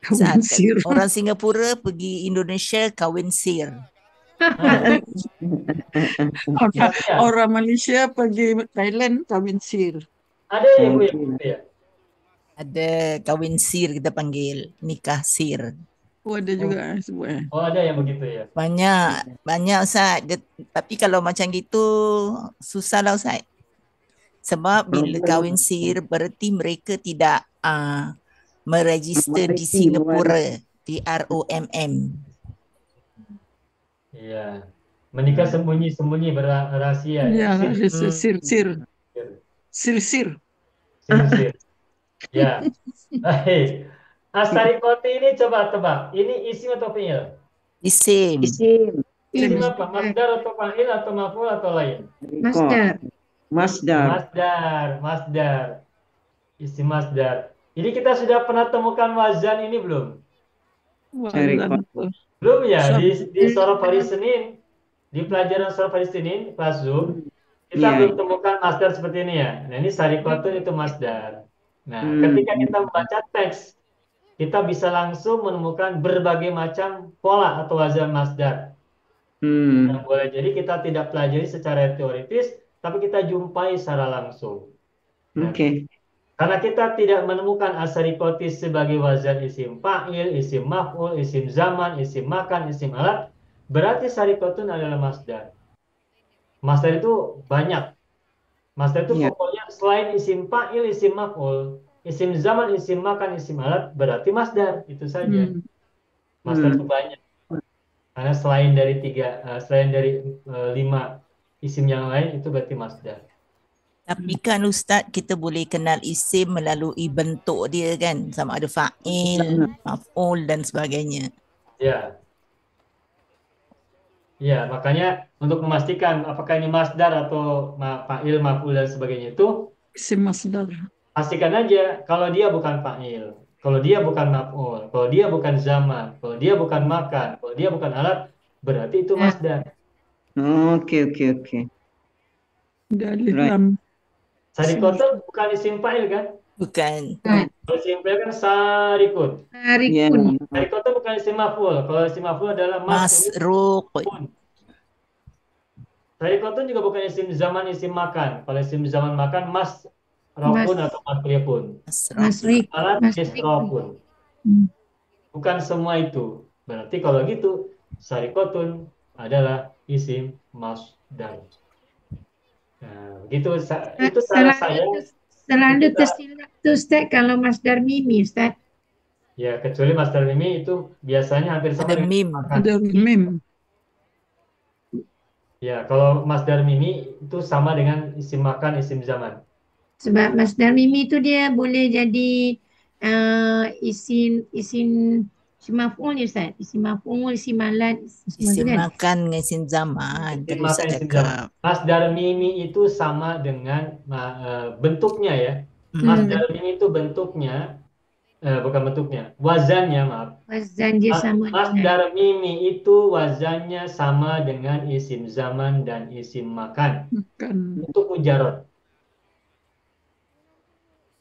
Speaker 5: Saat
Speaker 2: Sir.
Speaker 5: orang Singapura pergi Indonesia kawin sir.
Speaker 2: Orang Malaysia pergi Thailand kawin sir.
Speaker 1: Ada ya Bu yang gitu ya?
Speaker 5: Ada kawin sir kita panggil, nikah sir.
Speaker 2: Oh, ada juga sebuah.
Speaker 1: Oh ada yang begitu ya?
Speaker 5: Banyak Ustaz. Tapi kalau macam gitu susah lah Ustaz. Sebab bila kahwin sir berarti mereka tidak meregister di Singapura, di ROMM.
Speaker 1: Iya. Menikah sembunyi-sembunyi berahasia.
Speaker 2: Ya,
Speaker 1: Sir.
Speaker 2: sir. Sir.
Speaker 1: Sir. Ya. Baik. As-sariqati ini coba tebak. Ini isim atau fi'il?
Speaker 5: Isim.
Speaker 3: Isim.
Speaker 1: Isim
Speaker 2: Isim.
Speaker 1: apa? Masdar atau fa'il atau maf'ul atau lain?
Speaker 4: Masdar.
Speaker 3: Masdar.
Speaker 1: Masdar. Isim masdar. Jadi kita sudah pernah temukan wazan ini belum?
Speaker 2: Wazan apa?
Speaker 1: Belum ya? Di
Speaker 4: Belum.
Speaker 1: sorof hari Senin, di pelajaran sorof hari Senin, kelas Zoom, kita
Speaker 3: Iya.
Speaker 1: belum temukan masdar seperti ini ya. Nah, ini sariqatun itu masdar. Nah, ketika kita membaca teks, kita bisa langsung menemukan berbagai macam pola atau wazan masdar. Yang boleh jadi kita tidak pelajari secara teoritis, tapi kita jumpai secara langsung. Nah,
Speaker 3: Oke.
Speaker 1: karena kita tidak menemukan asarikotis sebagai wazan isim fa'il, isim maf'ul, isim zaman, isim makan, isim alat, berarti sarikotun adalah masdar. Masdar itu banyak. Masdar itu
Speaker 3: Iya.
Speaker 1: pokoknya selain isim fa'il, isim maf'ul, isim zaman, isim makan, isim alat, berarti masdar. Itu saja.
Speaker 2: Hmm.
Speaker 1: Masdar itu banyak. Karena selain dari selain dari 5 isim yang lain, itu berarti masdar.
Speaker 5: Tapi kan Ustaz, kita boleh kenal isim melalui bentuk dia kan. Sama ada fa'il, maf'ul dan sebagainya.
Speaker 1: Ya. Ya, makanya untuk memastikan apakah ini masdar atau fa'il, maf'ul dan sebagainya itu,
Speaker 2: Isim masdar.
Speaker 1: pastikan aja kalau dia bukan fa'il, kalau dia bukan maf'ul, kalau dia bukan zaman, kalau dia bukan makan, kalau dia bukan alat, berarti itu masdar.
Speaker 3: Oke.
Speaker 2: Dalil
Speaker 3: Right.
Speaker 2: lam.
Speaker 1: Sarikotun bukan isim fa'il kan?
Speaker 5: Bukan.
Speaker 1: Kalau isim fa'il kan sarikut.
Speaker 3: Ya.
Speaker 4: Sarikun.
Speaker 1: Sarikotun bukan isim maf'ul. Kalau isim maf'ul adalah masruk.
Speaker 5: Masruq.
Speaker 1: Sarikotun juga bukan isim zaman, isim makan. Kalau isim zaman makan rokun atau masrikun.
Speaker 5: Masruq.
Speaker 1: Alat
Speaker 4: Masrikun.
Speaker 1: misrokun.
Speaker 4: Hmm.
Speaker 1: Bukan semua itu. Berarti kalau gitu sarikotun adalah isim masdar. Nah, begitu itu cara saya.
Speaker 4: Selalu tersilap tu Ustaz kalau masdar mimi Ustaz.
Speaker 1: Ya, kecuali masdar mimi itu biasanya hampir sama
Speaker 5: Ada
Speaker 1: dengan
Speaker 5: mim.
Speaker 1: makan.
Speaker 2: Ada mim.
Speaker 1: Ya, kalau masdar mimi itu sama dengan isim makan, isim zaman.
Speaker 4: Sebab masdar mimi tu dia boleh jadi isim maf'ul ni Ustaz. Isim maf'ul, isim alat, semua tu
Speaker 5: Isim
Speaker 4: kan.
Speaker 5: makan dengan isim zaman.
Speaker 1: Isim
Speaker 5: Tadi
Speaker 1: makan,
Speaker 5: Ustaz
Speaker 1: isim zaman.
Speaker 5: cakap.
Speaker 1: Masdar mimi itu sama dengan bentuknya ya.
Speaker 5: Hmm.
Speaker 1: Masdar mimi itu bentuknya, bukan bentuknya, wazannya maaf.
Speaker 4: Wazan dia sama dengan
Speaker 1: Masdar mimi itu wazannya sama dengan isim zaman dan isim makan.
Speaker 2: Makan.
Speaker 1: Untuk mujarot.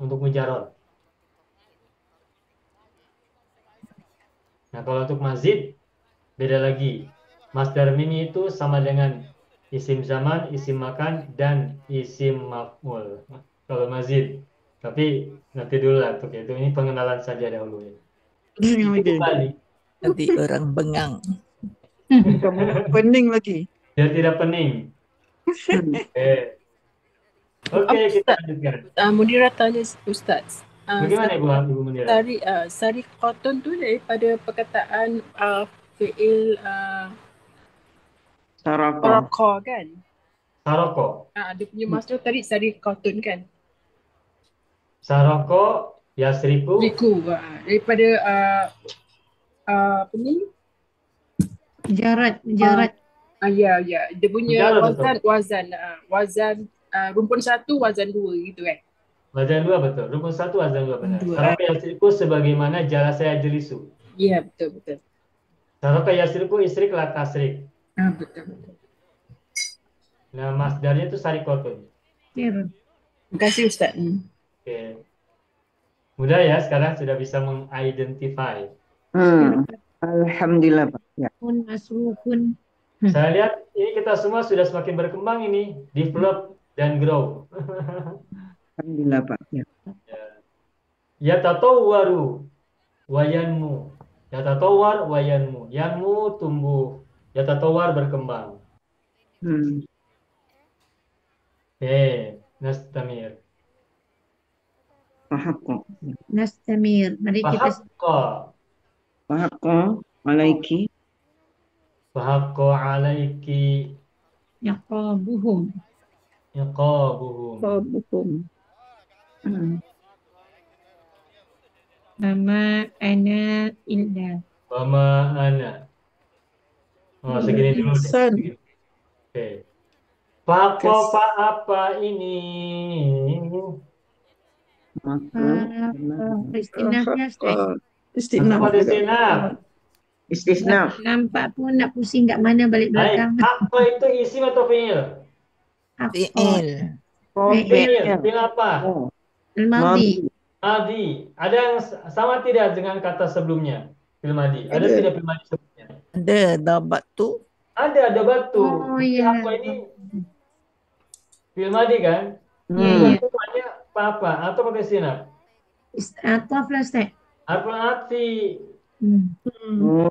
Speaker 1: Untuk mujarot. Nah, kalau untuk mazid, beda lagi. Masdar mimi itu sama dengan isim zaman, isim makan, dan isim maf'ul. Kalau mazid. Tapi nanti dulu lah untuk itu. Ini pengenalan saja dahulu ya.
Speaker 2: Pening lagi.
Speaker 1: Kembali.
Speaker 5: Nanti orang bengang.
Speaker 2: Kamu pening lagi.
Speaker 1: Biar tidak pening. Oke, kita lanjutkan.
Speaker 6: Munira tanya Ustaz.
Speaker 1: Bagaimana Ibu Munira?
Speaker 6: Sarikotun tu daripada perkataan fi'il
Speaker 3: Saraka.
Speaker 6: roko kan?
Speaker 1: Saroko.
Speaker 6: Dia punya maksud tadi sarikotun kan?
Speaker 1: Saroko, yasriku.
Speaker 6: Riku. Daripada apa ni?
Speaker 4: jarat.
Speaker 6: Ya. Dia punya
Speaker 1: Mujarad,
Speaker 6: wazan rumpun 1, wazan 2 gitu kan?
Speaker 1: Wazan 2 betul. Rukun 1, wazan 2 benar.
Speaker 6: Dua.
Speaker 1: Saroko yasriku sebagaimana jalasaya jelisu.
Speaker 6: Ya, betul.
Speaker 1: Saroko yasriku istrik la tasrik.
Speaker 6: Betul.
Speaker 1: Nah, masdarnya itu sarikotun.
Speaker 4: Terima
Speaker 6: Terima kasih Ustaz.
Speaker 1: Oke. Mudah ya, sekarang sudah bisa mengidentify.
Speaker 3: Alhamdulillah Pak. Ya.
Speaker 4: Masrukun.
Speaker 1: Saya lihat ini kita semua sudah semakin berkembang ini, develop dan grow.
Speaker 3: Alhamdulillah Pak. Ya.
Speaker 1: Yatatawwaru wayanmu. Yatatawwar wayanmu. Yanmu tumbuh. Yatatawwar berkembang. Nastamir.
Speaker 3: Fahaqqa.
Speaker 4: Nastamir. Mari kita
Speaker 1: Fahaqqa
Speaker 3: Alaiki.
Speaker 1: Fahaqqa alaiki
Speaker 4: yaqabuhum.
Speaker 1: iqabuhum.
Speaker 2: Sabukum.
Speaker 4: Mama ana illa.
Speaker 1: Wama ana. Oh, segini dulu deh.
Speaker 2: Insan.
Speaker 1: Segini. Oke. Pak apa ini?
Speaker 3: Maka
Speaker 4: Istinafnya Ustaz.
Speaker 2: Istinaf
Speaker 1: Apa
Speaker 2: juga.
Speaker 1: istinaf?
Speaker 3: istisna.
Speaker 4: Nampak pun nak pusing kat mana balik
Speaker 1: Baik.
Speaker 4: belakang.
Speaker 1: Apa itu isim atau fiil?
Speaker 5: Fi'il.
Speaker 1: Fiil. Fiil apa?
Speaker 4: Al-Madhi.
Speaker 1: Madi. Ada yang sama tidak dengan kata sebelumnya? Fiil madi. Ada
Speaker 2: Ada.
Speaker 1: tidak fiil madi sebelumnya?
Speaker 5: Ada dabat tu.
Speaker 1: Ada batu.
Speaker 4: Oh,
Speaker 1: Jadi
Speaker 4: ya.
Speaker 1: apa ini? Fiil madi kan?
Speaker 4: Ya, ya.
Speaker 1: Itu banyak apa? Atau pakai sinap?
Speaker 4: Ataf lah Ustaz.
Speaker 1: Apa arti?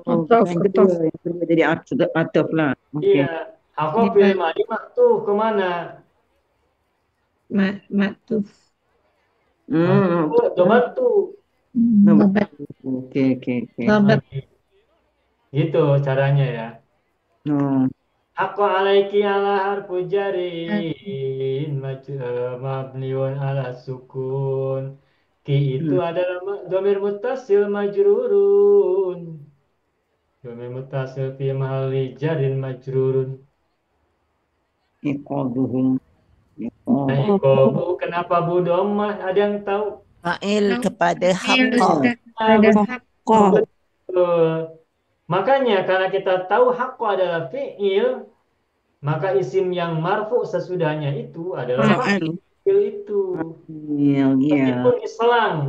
Speaker 2: Ataf,
Speaker 3: Yang
Speaker 2: ataf.
Speaker 3: kedua jadi ataf lah. Okey.
Speaker 1: Iya. Apa fiil madi maktuh kemana?
Speaker 4: Maktuf.
Speaker 1: Batu.
Speaker 4: Dabat.
Speaker 3: Okey.
Speaker 4: Dabat.
Speaker 1: Gitu caranya ya.
Speaker 3: Oh.
Speaker 1: Aku alaiki ala harfu jarin mabniun ala sukun. Ki itu adalah dhamir muttasil majrurun. Dhamir muttasil fi mahalli jarin majrurun.
Speaker 3: Iqaduhum.
Speaker 1: Nah, iqabu, kenapa bu dhammah? Ada yang tahu?
Speaker 5: Fa'il kepada
Speaker 4: Fi'il
Speaker 5: haqqa.
Speaker 4: Ustaz. Ada hak.
Speaker 1: Betul. Makanya karena kita tahu haqqo adalah fi'il, maka isim yang marfu sesudahnya itu adalah
Speaker 2: Fa'il.
Speaker 1: fi'il itu.
Speaker 3: Ya.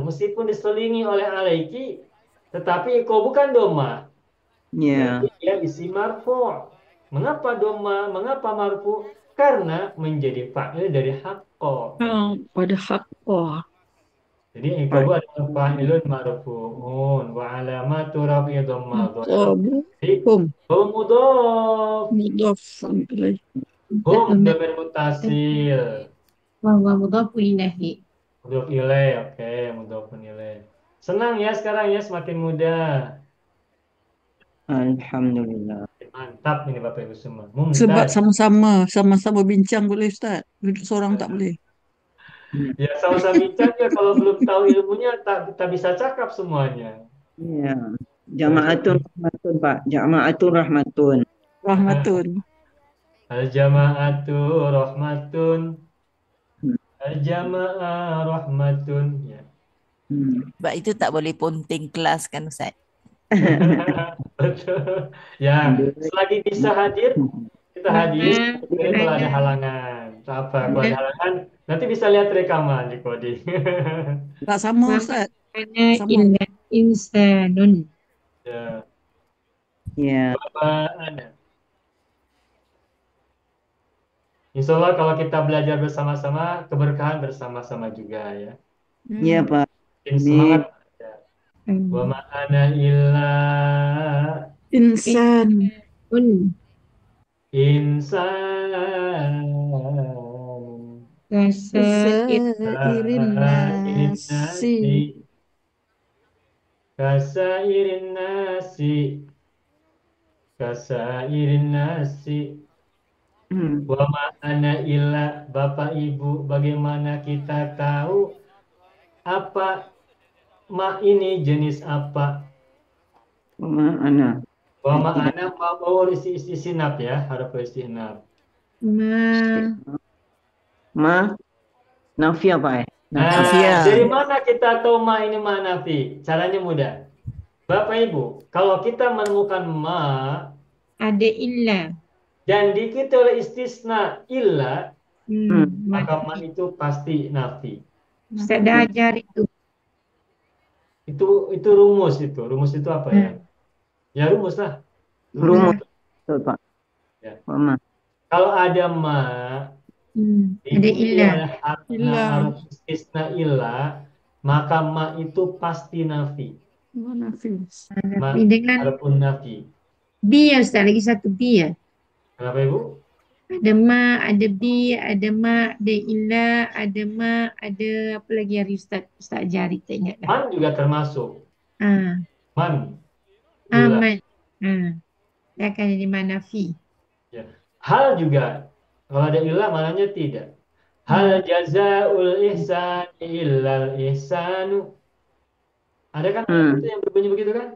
Speaker 1: Meskipun diselingi oleh alaiki, tetapi iko bukan doma.
Speaker 3: Ya.
Speaker 1: Berarti dia isim marfu. Mengapa doma? Mengapa marfu? Karena menjadi fa'il dari haqqo.
Speaker 2: Pada hak.
Speaker 1: Jadi iko adalah fa'ilun marfu'un wa alamatu rafi'i dhamma dhahir. Jadi hum mudhaf.
Speaker 2: Mudaf ilaih.
Speaker 1: Hum dhamir muttasil.
Speaker 4: Wa huwa mudhafu ilaihi.
Speaker 1: Mudhaf ilaih, oke, mudhafun ilaih. Senang ya sekarang ya, semakin mudah.
Speaker 3: Alhamdulillah.
Speaker 1: Mantap ini Bapak Ibu semua.
Speaker 2: Sebab
Speaker 1: Mumtaz.
Speaker 2: sama-sama bincang boleh Ustaz. Duduk seorang tak boleh.
Speaker 1: Ya sama-sama bincang ya, kalau belum tahu ilmunya tak bisa cakap semuanya.
Speaker 3: Ya. Jama'atun rahmatun, Pak. Jama'atun rahmatun.
Speaker 2: Rahmatun.
Speaker 1: Al-jama'atu rahmatun. Al-jama'ah rahmatun. Ya.
Speaker 5: Sebab itu tak boleh ponting kelas kan Ustaz.
Speaker 1: Betul. Ya, selagi bisa hadir, kita hadir. Jadi kalau ada halangan, tak apa. Kalau ada halangan, nanti bisa lihat rekaman di coding.
Speaker 2: Tak sama Ustaz.
Speaker 4: Ana
Speaker 2: Sama.
Speaker 4: illa insanun.
Speaker 1: Ya.
Speaker 3: Ya.
Speaker 1: Bapak Ana. Insya Allah kalau kita belajar bersama-sama, keberkahan bersama-sama juga ya.
Speaker 3: Ya, Pak.
Speaker 1: Makin semangat. Wa ma ana illa
Speaker 2: Insan.
Speaker 1: insan
Speaker 4: Kasair.
Speaker 2: Sairin nasi.
Speaker 1: kasairin nasi wa ma ana illa. Bapak Ibu, bagaimana kita tahu apa ma ini jenis apa?
Speaker 3: Ana.
Speaker 1: Wa ma ana ma istinaf ya, haruf istinaf.
Speaker 3: Ma. Nafi apa?
Speaker 1: Nah,
Speaker 5: Nafiyah.
Speaker 1: dari mana kita tahu ma ini ma nafi? Caranya mudah. Bapak Ibu, kalau kita menemukan ma
Speaker 4: Ada illa.
Speaker 1: dan diikuti oleh istisna illa, maka ma itu pasti nafi.
Speaker 4: Ustaz dah ajar itu.
Speaker 1: Itu rumus itu. Rumus itu apa ya? Ya rumus lah.
Speaker 3: Rumus. Betul, Pak.
Speaker 1: Ya.
Speaker 3: Ma.
Speaker 1: Kalau ada ma
Speaker 4: Ada
Speaker 1: diikuti
Speaker 4: illa.
Speaker 1: oleh haruf istisna illa, maka ma itu pasti nafi.
Speaker 2: Nafis.
Speaker 1: Ma
Speaker 4: Dengan
Speaker 1: harfun nafi.
Speaker 4: B ya Ustaz, lagi satu B ya.
Speaker 1: Kenapa Ibu?
Speaker 4: Ada ma, ada B, ada ma, ada illa, ada ma, ada apa lagi hari Ustaz ajari tak ingat dah.
Speaker 1: Man juga termasuk. Man. Illa.
Speaker 4: Aman. Dia akan jadi manafi.
Speaker 1: Ya. Hal juga. Kalau ada illa mananya tidak. Hal jazaul ihsan illal ihsanu. Ada kan
Speaker 3: Hmm.
Speaker 1: itu yang berbunyi begitu kan?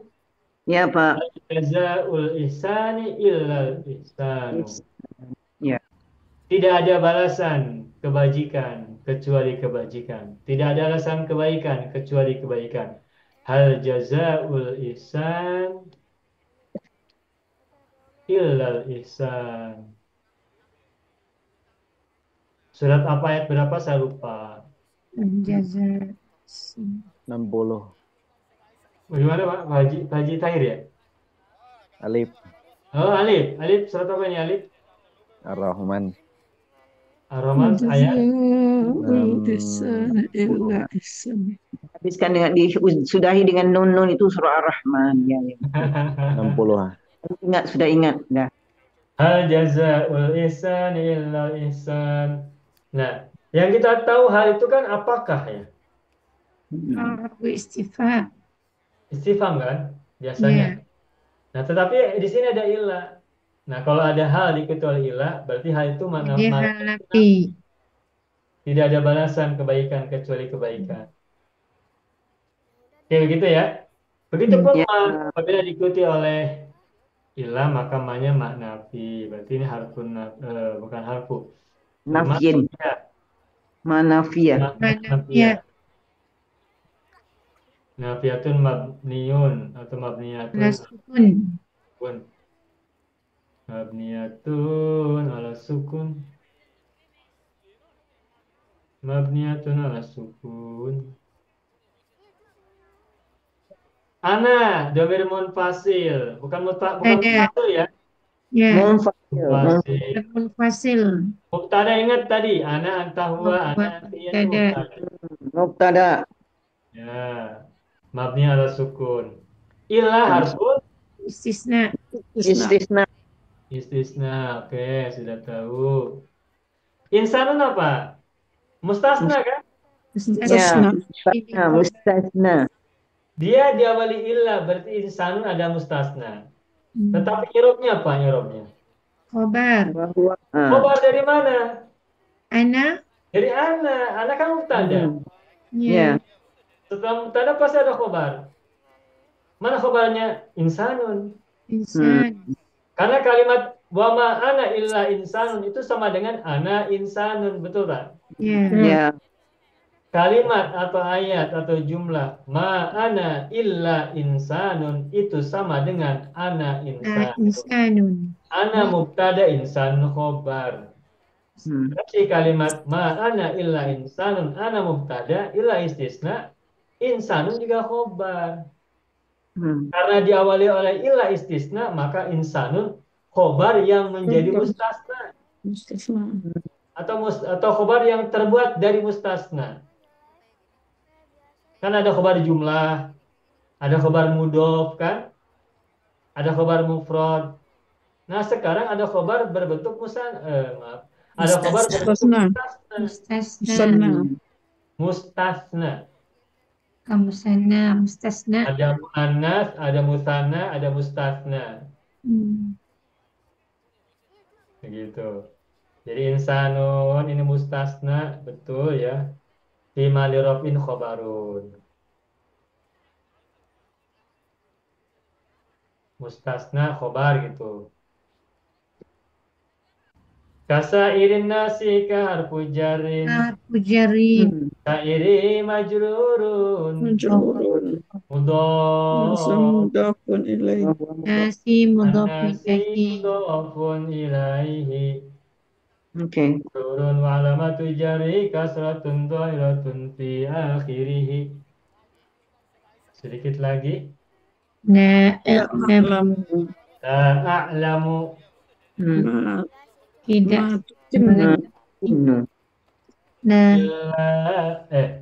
Speaker 3: Ya, Pak.
Speaker 1: Jazaul ihsani illal ihsanu.
Speaker 3: Ya.
Speaker 1: Tidak ada balasan kebajikan kecuali kebajikan. Tidak ada alasan kebaikan kecuali kebaikan. Hal jazaul ihsan illal ihsan. Surat apa ayat berapa saya lupa.
Speaker 4: Jaza.
Speaker 7: 60.
Speaker 1: Bagaimana Pak? Pak Haji Tahir ya?
Speaker 7: Alif.
Speaker 1: Oh, Alif. Alif surat apa ini Alif?
Speaker 7: Ar-Rahman.
Speaker 1: Ar-Rahman ayat
Speaker 2: Jazaa'ul ihsani illa ihsan.
Speaker 3: Habiskan dengan disudahi dengan nun itu surah Ar-Rahman. Ya, ya.
Speaker 7: 60.
Speaker 3: Ingat, sudah ingat. Dah.
Speaker 1: hal jazaul ihsan illa ihsan. Nah, yang kita tahu hal itu kan apakah ya?
Speaker 4: Harfu istifham.
Speaker 1: Istifham kan biasanya. Nah, tetapi di sini ada ilah. Nah, kalau ada hal diikuti oleh ilah, berarti hal itu
Speaker 4: Jadi hal nafi.
Speaker 1: tidak ada balasan kebaikan kecuali kebaikan. Oke, begitu ya. Begitupun
Speaker 3: Ya.
Speaker 1: ma apabila diikuti oleh ilah maka ma-nya mak nafi. Berarti ini harfun bukan harfu.
Speaker 3: Nafyin.
Speaker 1: Ya,
Speaker 3: Manafiyah.
Speaker 1: nafiyah. Nafiyatun mabniyun atau mabniyatun
Speaker 4: Ala sukun.
Speaker 1: sukun. Mabniyatun ala sukun. Mabniyatun ala sukun. Ana, domir munfasil, bukan bukan
Speaker 4: Ada.
Speaker 1: munfasil ya.
Speaker 4: Ya.
Speaker 3: Munfasil.
Speaker 1: Munfasil.
Speaker 4: Munfasil.
Speaker 1: Mubtada ingat tadi, ana, anta, huwa, ana, antiya itu
Speaker 4: Mubtada.
Speaker 1: mubtada.
Speaker 3: Mubtada.
Speaker 1: Ya, mabni ala sukun. Ilah harfun
Speaker 4: Istisna.
Speaker 3: Istisna.
Speaker 1: istisna. Oke, sudah tahu. Insanun apa? Mustasna kan?
Speaker 3: Ya.
Speaker 4: Istisna.
Speaker 3: Mustasna.
Speaker 1: Dia diawali ilah, berarti insanun ada mustasna.
Speaker 4: Hmm.
Speaker 1: Tetapi irobnya apa irobnya?
Speaker 4: Khobar.
Speaker 3: Bahwa.
Speaker 1: Khobar dari mana?
Speaker 4: Ana.
Speaker 1: Dari ana. Ana kan mubtada.
Speaker 3: Ya.
Speaker 1: Setelah mubtada pasti ada khobar. Mana khobarnya? Insanun.
Speaker 4: Insan.
Speaker 1: Karena kalimat wa ma ana illa insanun itu sama dengan ana insanun, betul tak?
Speaker 4: Ya.
Speaker 3: Ya.
Speaker 1: Kalimat atau ayat atau jumlah ma ana illa insanun itu sama dengan ana insanun.
Speaker 4: Insanun.
Speaker 1: Ana mubtada, insan khobar. Berarti kalimat ma ana illa insanun, ana mubtada, illa istisna, insanun juga khobar. Karena diawali oleh illa istisna, maka insanun khobar yang menjadi mustasna.
Speaker 2: Mustasna.
Speaker 1: Atau khobar yang terbuat dari mustasna. Kan ada khobar jumlah, ada khobar mudhof kan? Ada khobar mufrad. Nah, sekarang ada khobar berbentuk ada khobar berbentuk mustasna.
Speaker 4: Mustasna.
Speaker 1: Mustasna.
Speaker 4: Kamusana. Mustasna.
Speaker 1: Ada muannas, ada musanna, ada mustasna. Begitu. Jadi insanun ini mustasna, betul ya. Fi malirofin khobarun. Mustasna khobar gitu. Kasairin nasi ka harfu jarin.
Speaker 4: Harfu jarin.
Speaker 1: Sairi majrurun.
Speaker 2: Majrurun.
Speaker 1: Mudhaf.
Speaker 2: Mudhafun ilaihi.
Speaker 4: Nasi mudhaf
Speaker 1: Nasi
Speaker 4: ilaihi.
Speaker 1: mudhafun ilaihi.
Speaker 3: Oke.
Speaker 1: Turun wa alamatu jari kasratun dhahiratun fi akhirih. Sedikit lagi.
Speaker 4: Na'lam.
Speaker 1: La a'lamu.
Speaker 2: Ma
Speaker 4: Tidak.
Speaker 3: Nah.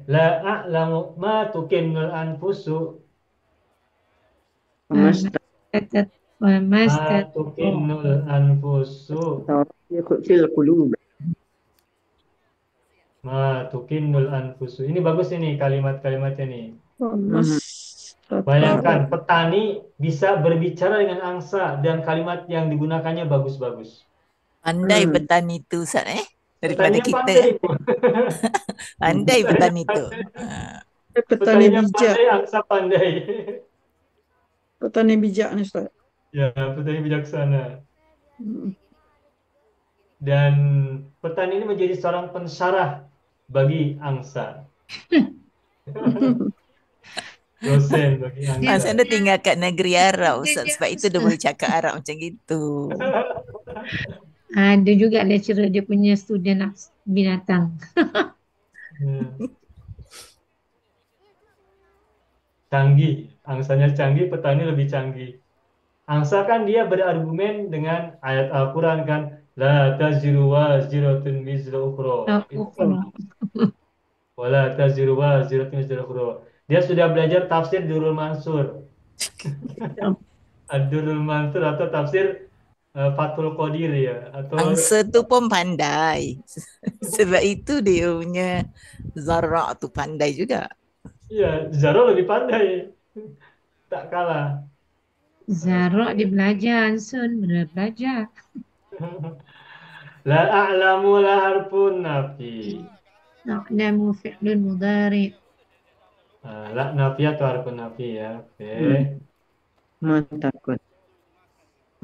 Speaker 1: La a'lamu ma tukinnul anfusu.
Speaker 4: Kata
Speaker 1: Ma tukinnul anfusu.
Speaker 3: Fil qulub.
Speaker 1: Ma tukinnul anfusu. Ini bagus ini kalimat-kalimatnya nih.
Speaker 2: Mas.
Speaker 1: Bayangkan petani bisa berbicara dengan angsa dan kalimat yang digunakannya bagus-bagus.
Speaker 5: Pandai petani itu Ustaz daripada
Speaker 1: Petaninya
Speaker 5: kita.
Speaker 1: pandai.
Speaker 5: Pandai petani itu.
Speaker 2: Petani
Speaker 1: Petaninya
Speaker 2: bijak.
Speaker 1: pandai, angsa pandai.
Speaker 2: Petani bijak nih Ustaz.
Speaker 1: Ya, petani bijaksana.
Speaker 2: Hmm.
Speaker 1: Dan petani ini menjadi seorang pensyarah bagi angsa. Dosen bagi
Speaker 5: Masa
Speaker 1: angsa.
Speaker 5: anda tinggal kat negeri Arab
Speaker 4: Dia-
Speaker 5: Ustaz,
Speaker 4: dia-
Speaker 5: sebab itu dia boleh cakap Arab macam gitu.
Speaker 4: Ada juga lecturer dia punya student binatang.
Speaker 1: Ya. Canggih, angsanya canggih, petani lebih canggih. Angsa kan dia berargumen dengan ayat Al-Quran kan, la taziru waziratun wizra ukhra. Itu kan, wala taziru waziratun wizra ukhra. Dia sudah belajar tafsir Durrul Mansur. Ad-Durrul Mansur atau tafsir Fathul Qadir ya, atau
Speaker 5: Angsa tu pun pandai. Sebab itu dia punya Zara tu pandai juga.
Speaker 1: ya Zaro lebih pandai. Tak kalah.
Speaker 4: Zarok dia belajar, Ansun benar belajar.
Speaker 1: La a'lamu la harfun nafi.
Speaker 4: Na'lamu fi'lun mudhari.
Speaker 1: La nafi atau harfun nafi ya. Oke.
Speaker 3: Ma takut.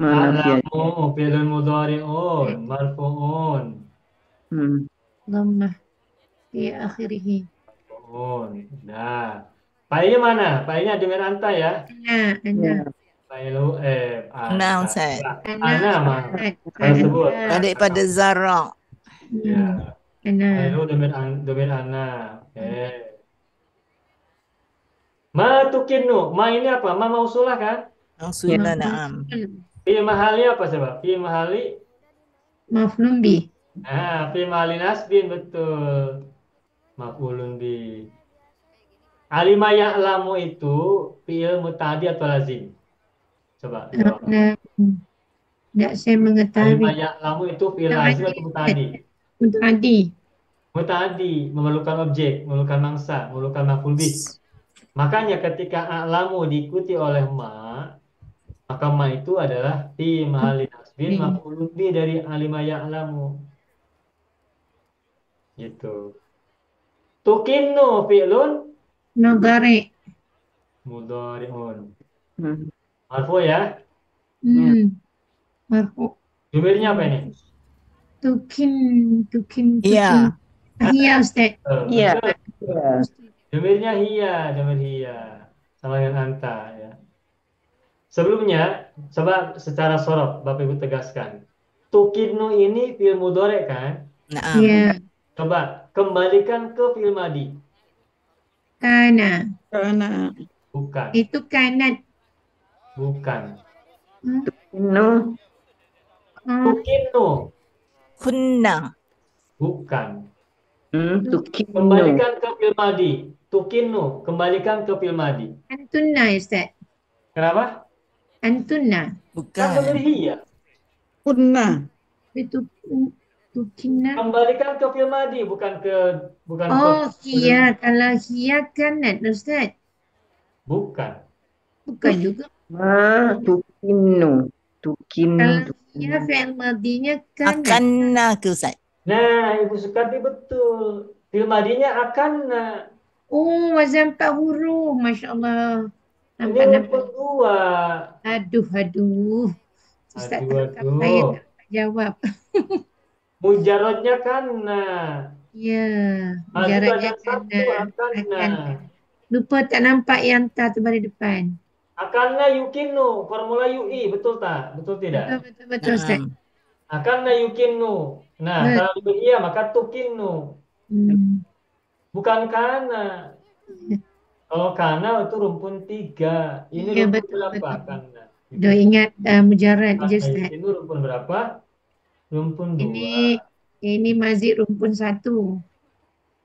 Speaker 3: Ma nafiat.
Speaker 1: A'lamu fi'lun mudhari'un marfu'un.
Speaker 4: Dhammah fi akhirih.
Speaker 1: Nah, Pak mana? Pak Demir Anta ya.
Speaker 4: Ana.
Speaker 1: Pak Ilu
Speaker 5: Nah, Ustaz.
Speaker 1: Ana mah. Saya sebut.
Speaker 5: Pandai pada Zara.
Speaker 1: Ya. Pak
Speaker 4: Ana.
Speaker 1: Ilu Demir Ana. Oke. Ma tukinu. Ma ini apa? Ma mausulah kan?
Speaker 5: Sunnah na'am.
Speaker 1: Fi mahali apa coba? Fi mahali.
Speaker 4: Maf'ulun bih.
Speaker 1: Fi mahali nasbin betul. Maf'ulun bi. Alima ya'lamu itu fi'il mutadi atau lazim? Coba jawab.
Speaker 4: Tidak saya
Speaker 1: Alima
Speaker 4: mengetahui.
Speaker 1: ya'lamu itu fi'il lazim atau mutadi?
Speaker 4: Mutadi.
Speaker 1: Mutadi memerlukan objek, memerlukan mangsa, memerlukan maf'ul bih. Makanya ketika a'lamu diikuti oleh ma, maka ma itu adalah fi mahalli nasbin maf'ulun bih dari alima ya'lamu. Gitu. Tukinnu fi'lun
Speaker 4: Nagari.
Speaker 1: mudhari'un. Marfu ya.
Speaker 4: Marfu.
Speaker 1: Jumirnya apa ini?
Speaker 4: Tukin.
Speaker 5: Iya.
Speaker 4: Iya Ustaz.
Speaker 3: Iya.
Speaker 1: Betul. Jumirnya jamir hiya. Sama dengan anta ya. Sebelumnya, coba secara sorot Bapak Ibu tegaskan. Tukinnu ini fi'il mudhari kan?
Speaker 5: Na'am.
Speaker 4: Iya.
Speaker 1: Coba kembalikan ke fi'il madi.
Speaker 4: Kana.
Speaker 2: Karena
Speaker 1: Bukan.
Speaker 4: Itu kanat.
Speaker 1: Bukan.
Speaker 3: No.
Speaker 1: Tukinnu.
Speaker 5: Kunna.
Speaker 1: Bukan.
Speaker 3: Tukinu.
Speaker 1: Kembalikan ke fi'il madi. Tukinnu. Kembalikan ke fi'il madi.
Speaker 4: Antunna Ustaz.
Speaker 1: Kenapa?
Speaker 4: Antunna.
Speaker 1: Kan jamir
Speaker 5: Bukan.
Speaker 1: hiya.
Speaker 2: punna.
Speaker 4: Itu tukinna.
Speaker 1: Kembalikan ke fi'il madi, bukan ke
Speaker 4: Oh, hiya. Kalau hiya kanat Ustaz.
Speaker 1: bukan.
Speaker 4: Bukan juga.
Speaker 3: Ma tukinu. Tukinu.
Speaker 4: Kalau hiya fi'il madinya kanat.
Speaker 5: Akanna ke Ustaz?
Speaker 1: Nah, Ibu Sukati betul. Fi'il madinya akan.
Speaker 4: Oh, wazan 4 huruf. Masya Allah.
Speaker 1: Ini
Speaker 4: Nampak.
Speaker 1: rukun dua.
Speaker 4: Aduh. Ustaz
Speaker 1: Aduh.
Speaker 4: saya tak jawab.
Speaker 1: Mujarrodnya karena.
Speaker 4: Ya,
Speaker 1: Masih
Speaker 4: jaraknya
Speaker 1: ada satu
Speaker 4: akan.
Speaker 1: akanna.
Speaker 4: Lupa tak nampak yang ta tu baris depan.
Speaker 1: Akanna yukinu, formula UI, betul tak? Betul tidak?
Speaker 4: Betul Ustaz.
Speaker 5: Na'am.
Speaker 1: Akanna yukinu. Nah,
Speaker 4: Betul.
Speaker 1: kalau iya maka tukinu. Bukan kana. Kalau kana itu rumpun 3. Ini
Speaker 4: Iya,
Speaker 1: rumpun
Speaker 4: betul,
Speaker 1: berapa
Speaker 4: betul.
Speaker 1: kana?
Speaker 4: Dah ingat mujarad je Ustaz.
Speaker 1: Ini rumpun berapa? Rumpun 2.
Speaker 4: Ini mazid rumpun 1.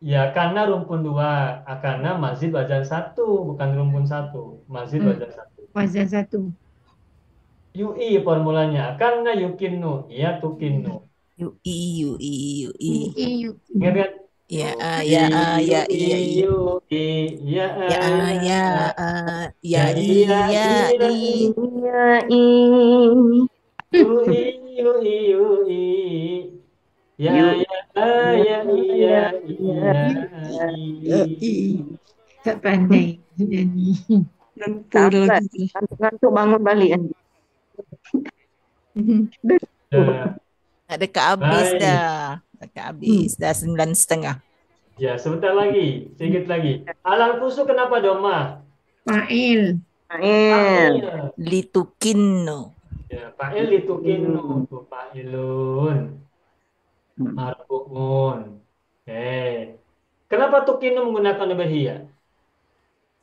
Speaker 1: Ya, karena rumpun 2. Karena mazid wazan 1, bukan rumpun 1. Mazid wazan 1.
Speaker 4: Wazan 1.
Speaker 1: UI formulanya. Karena yukinu, ya tukinu.
Speaker 5: Yui.
Speaker 1: Ingat kan?
Speaker 5: Ya,
Speaker 1: Yui,
Speaker 5: ya.
Speaker 1: ya,
Speaker 5: Ya,
Speaker 1: Yui. Ya,
Speaker 4: Tak pandai nyanyi.
Speaker 2: Lempu
Speaker 3: Tak
Speaker 2: dah
Speaker 3: apa.
Speaker 2: lagu tu.
Speaker 3: Ngantuk bangun balik kan.
Speaker 1: Ya,
Speaker 5: Nak dekat habis
Speaker 1: baik.
Speaker 5: dah. Dekat habis dah 9:30.
Speaker 1: Ya, sebentar lagi, sedikit lagi. Alal khusu kenapa domah?
Speaker 4: Fa'il.
Speaker 3: Fa'il.
Speaker 5: Litukinno.
Speaker 1: Ya, fa'il litukinu, tuh fa'ilun, marfu'un. Oke. Kenapa tukinu menggunakan domir hiya?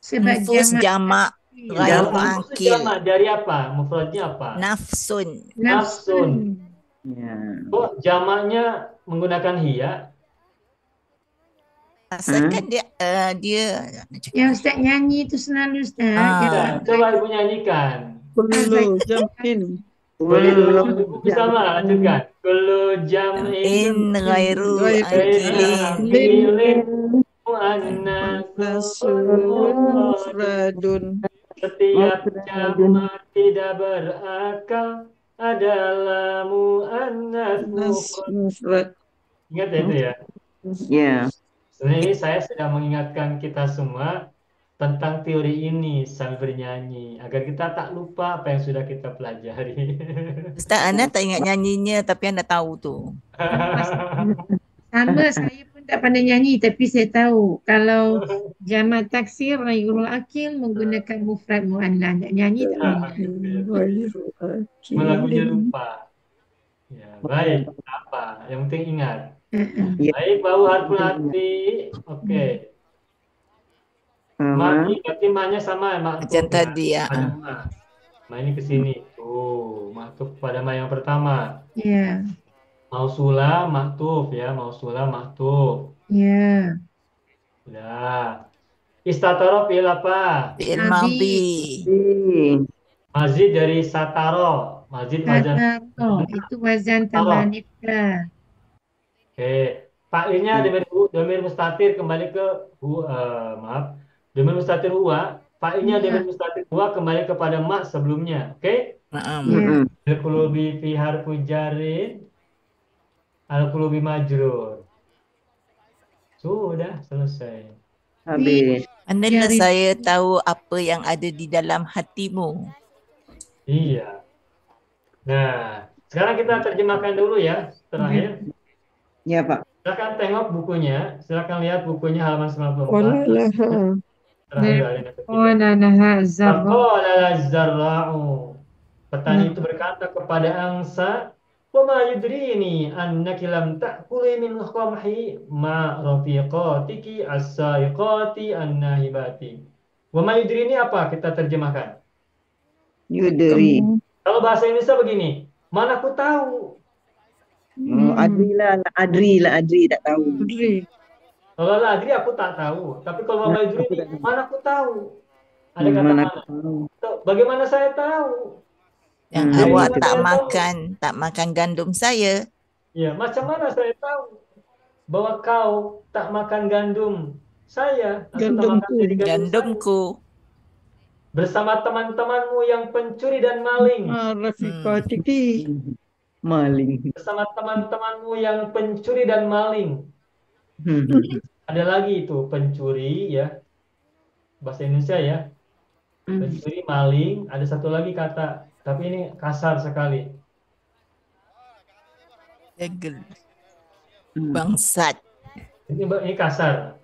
Speaker 4: Sebab
Speaker 5: Nufus
Speaker 4: jamak
Speaker 5: jamak
Speaker 4: taksil.
Speaker 5: ghairu
Speaker 1: Jamak itu
Speaker 5: akil.
Speaker 1: jamak dari apa? Mufradnya apa?
Speaker 5: Nafsun.
Speaker 1: Nafsun.
Speaker 3: Ya.
Speaker 1: Kok jamaknya menggunakan hiya?
Speaker 5: Pasal kan dia nak cakap
Speaker 4: Yang Ustaz nyanyi tu selalu Ustaz. Yang
Speaker 1: Ya, coba ibu nyanyikan.
Speaker 2: Kullu jam'in
Speaker 1: Ibu bisa lah, lanjutkan. Kullu jam'in
Speaker 5: in ghairu akilin.
Speaker 1: akilin mu'annas
Speaker 2: mufradun
Speaker 1: setiap jamak tidak berakal adalah mu'annas
Speaker 2: nas
Speaker 1: mufrad.
Speaker 2: mufrad.
Speaker 1: Ingat ya itu ya?
Speaker 3: Ya.
Speaker 1: Sebenarnya ini saya sedang mengingatkan kita semua tentang teori ini sambil bernyanyi agar kita tak lupa apa yang sudah kita pelajari.
Speaker 5: Ustaz Ana tak ingat nyanyinya tapi Anda tahu tu.
Speaker 4: sama saya pun tak pandai nyanyi tapi saya tahu kalau jamak taksir ghairul akil menggunakan mufrad muannas. Nak nyanyi tak boleh.
Speaker 2: Ghairu
Speaker 1: Lagunya
Speaker 2: akilin.
Speaker 1: lupa. Ya, baik. Apa? Yang penting ingat.
Speaker 3: Ya.
Speaker 1: Baik, bau harful hati. Oke. Ma ini berarti ma-nya sama ya, ma
Speaker 5: Macam tadi ya.
Speaker 1: Ada ma. Ma ini ke sini. Tuh, maktuf pada ma yang pertama.
Speaker 4: Ya.
Speaker 1: Mausula, maktuf ya, mausula, maktuf.
Speaker 4: Ya.
Speaker 1: Sudah. Istataro fi'il apa?
Speaker 5: Fi'il
Speaker 4: Madhi.
Speaker 5: madhi.
Speaker 1: Mazid dari sataro. Mazid wazan.
Speaker 4: Sataro. Itu wazan tambah nifkah.
Speaker 1: Oke. Fa'ilnya domir mustatir kembali ke maaf. Domir mustatir huwa. Fa'ilnya domir mustatir huwa kembali kepada ma sebelumnya. Oke?
Speaker 5: Naam.
Speaker 4: Ya.
Speaker 1: Al-qulubi fi harfu jarin. Al-qulubi majrur. Sudah selesai.
Speaker 3: Habis.
Speaker 5: Manalah
Speaker 4: Ya,
Speaker 5: saya tahu apa yang ada di dalam hatimu.
Speaker 1: Iya. Nah, sekarang kita terjemahkan dulu ya. Terakhir.
Speaker 3: Ya, Pak.
Speaker 1: Silakan tengok bukunya. Silakan lihat bukunya halaman 94.
Speaker 2: Walalaha.
Speaker 1: Terakhir alinea ketiga.
Speaker 4: Qala zarra.
Speaker 1: Faqala az-zarra'u. Petani itu berkata kepada angsa, "Wa ma yudrini annaki lam ta'kuli min qamhi ma rafiqatiki as-saiqati an-nahibati." Wa ma yudrini apa? Kita terjemahkan.
Speaker 3: Yudri.
Speaker 1: Kalau bahasa Indonesia begini, mana aku tahu.
Speaker 3: Oh, Adri tak tahu.
Speaker 2: Udri.
Speaker 1: Kalau Adri aku tak tahu. Tapi kalau Mama Yudrini, mana aku tahu. Ada kata
Speaker 3: Mana
Speaker 1: mana.
Speaker 3: aku tahu.
Speaker 1: Bagaimana saya tahu?
Speaker 5: Yang
Speaker 3: Hmm.
Speaker 5: awak
Speaker 1: Bagaimana
Speaker 5: tak
Speaker 1: saya
Speaker 5: tak makan gandum saya.
Speaker 1: Ya, macam mana saya tahu bahwa kau tak makan gandum saya atau tak makan
Speaker 2: Gandumku.
Speaker 1: dari gandum saya?
Speaker 5: Gandumku.
Speaker 1: Bersama teman-temanmu yang pencuri dan maling.
Speaker 2: Rafiqatiki.
Speaker 3: Maling.
Speaker 1: Bersama teman-temanmu yang pencuri dan maling. Ada lagi itu pencuri ya. Bahasa Indonesia ya. Pencuri, maling, ada satu lagi kata, tapi ini kasar sekali.
Speaker 5: Degel. Bangsat.
Speaker 1: Ini kasar.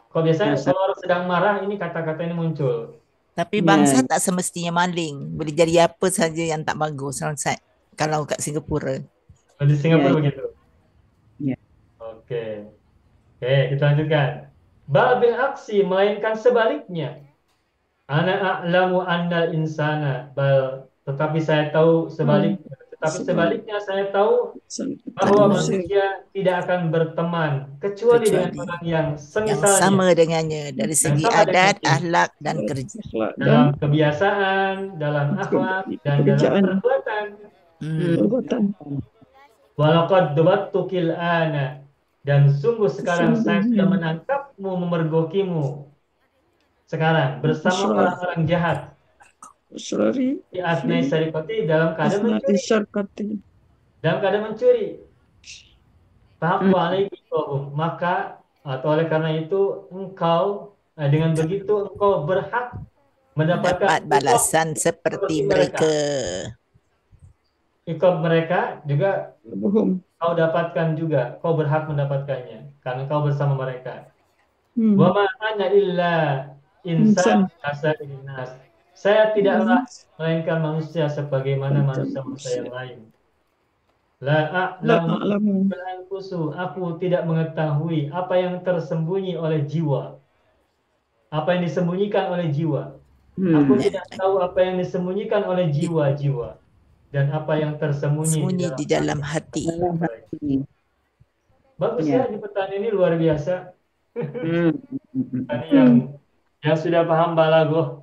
Speaker 1: Kalau biasanya kalau orang sedang marah, ini kata-kata ini muncul.
Speaker 5: Tapi bangsat tak semestinya maling. Boleh jadi apa saja yang tak bagus. Bangsat. Kalau kat Singapura.
Speaker 1: Di Singapura
Speaker 3: Ya,
Speaker 1: begitu.
Speaker 3: Ya.
Speaker 1: Oke, kita lanjutkan. Bal bil aksi, melainkan sebaliknya. Ana a'lamu annal insana bal, tetapi saya tahu sebaliknya. Tetapi sebaliknya saya tahu bahwa manusia tidak akan berteman kecuali dengan orang yang
Speaker 5: Yang
Speaker 1: semisalnya
Speaker 5: sama dengannya. Dari segi
Speaker 1: sama
Speaker 5: adat,
Speaker 1: dengannya.
Speaker 5: akhlak dan kerja.
Speaker 1: dalam kebiasaan, dalam akhlak, dan dalam
Speaker 2: Pekerjaan.
Speaker 1: perbuatan.
Speaker 2: Perbuatan.
Speaker 1: Walaqad dubattukil ana, dan sungguh sekarang saya sudah menangkapmu, memergokimu. Sekarang bersama orang-orang jahat
Speaker 2: Asrari.
Speaker 1: di asnai sarikoti dalam keadaan mencuri.
Speaker 2: Syarkati.
Speaker 1: Dalam keadaan mencuri. Fahaqqa alaiki qawluh. Maka atau oleh karena itu engkau Dengan begitu engkau berhak mendapatkan
Speaker 5: Dapat balasan seperti mereka.
Speaker 1: Iqab mereka juga
Speaker 2: Bohong.
Speaker 1: kau dapatkan juga, kau berhak mendapatkannya karena kau bersama mereka.
Speaker 2: Hmm.
Speaker 1: Wa ma ana illa insan
Speaker 2: Insan.
Speaker 1: kasairin nas. Saya tidaklah melainkan manusia sebagaimana manusia-manusia yang lain. La a'lamu
Speaker 2: Alamu.
Speaker 1: anfusu, aku tidak mengetahui apa yang tersembunyi oleh jiwa. Apa yang disembunyikan oleh jiwa. Aku tidak tahu apa yang disembunyikan oleh jiwa-jiwa dan apa yang tersembunyi
Speaker 5: Sembunyi di dalam hati.
Speaker 1: Bagus
Speaker 3: Ya.
Speaker 1: ya di petani ini luar biasa.
Speaker 3: Hmm.
Speaker 1: Tadi yang sudah paham balaghah.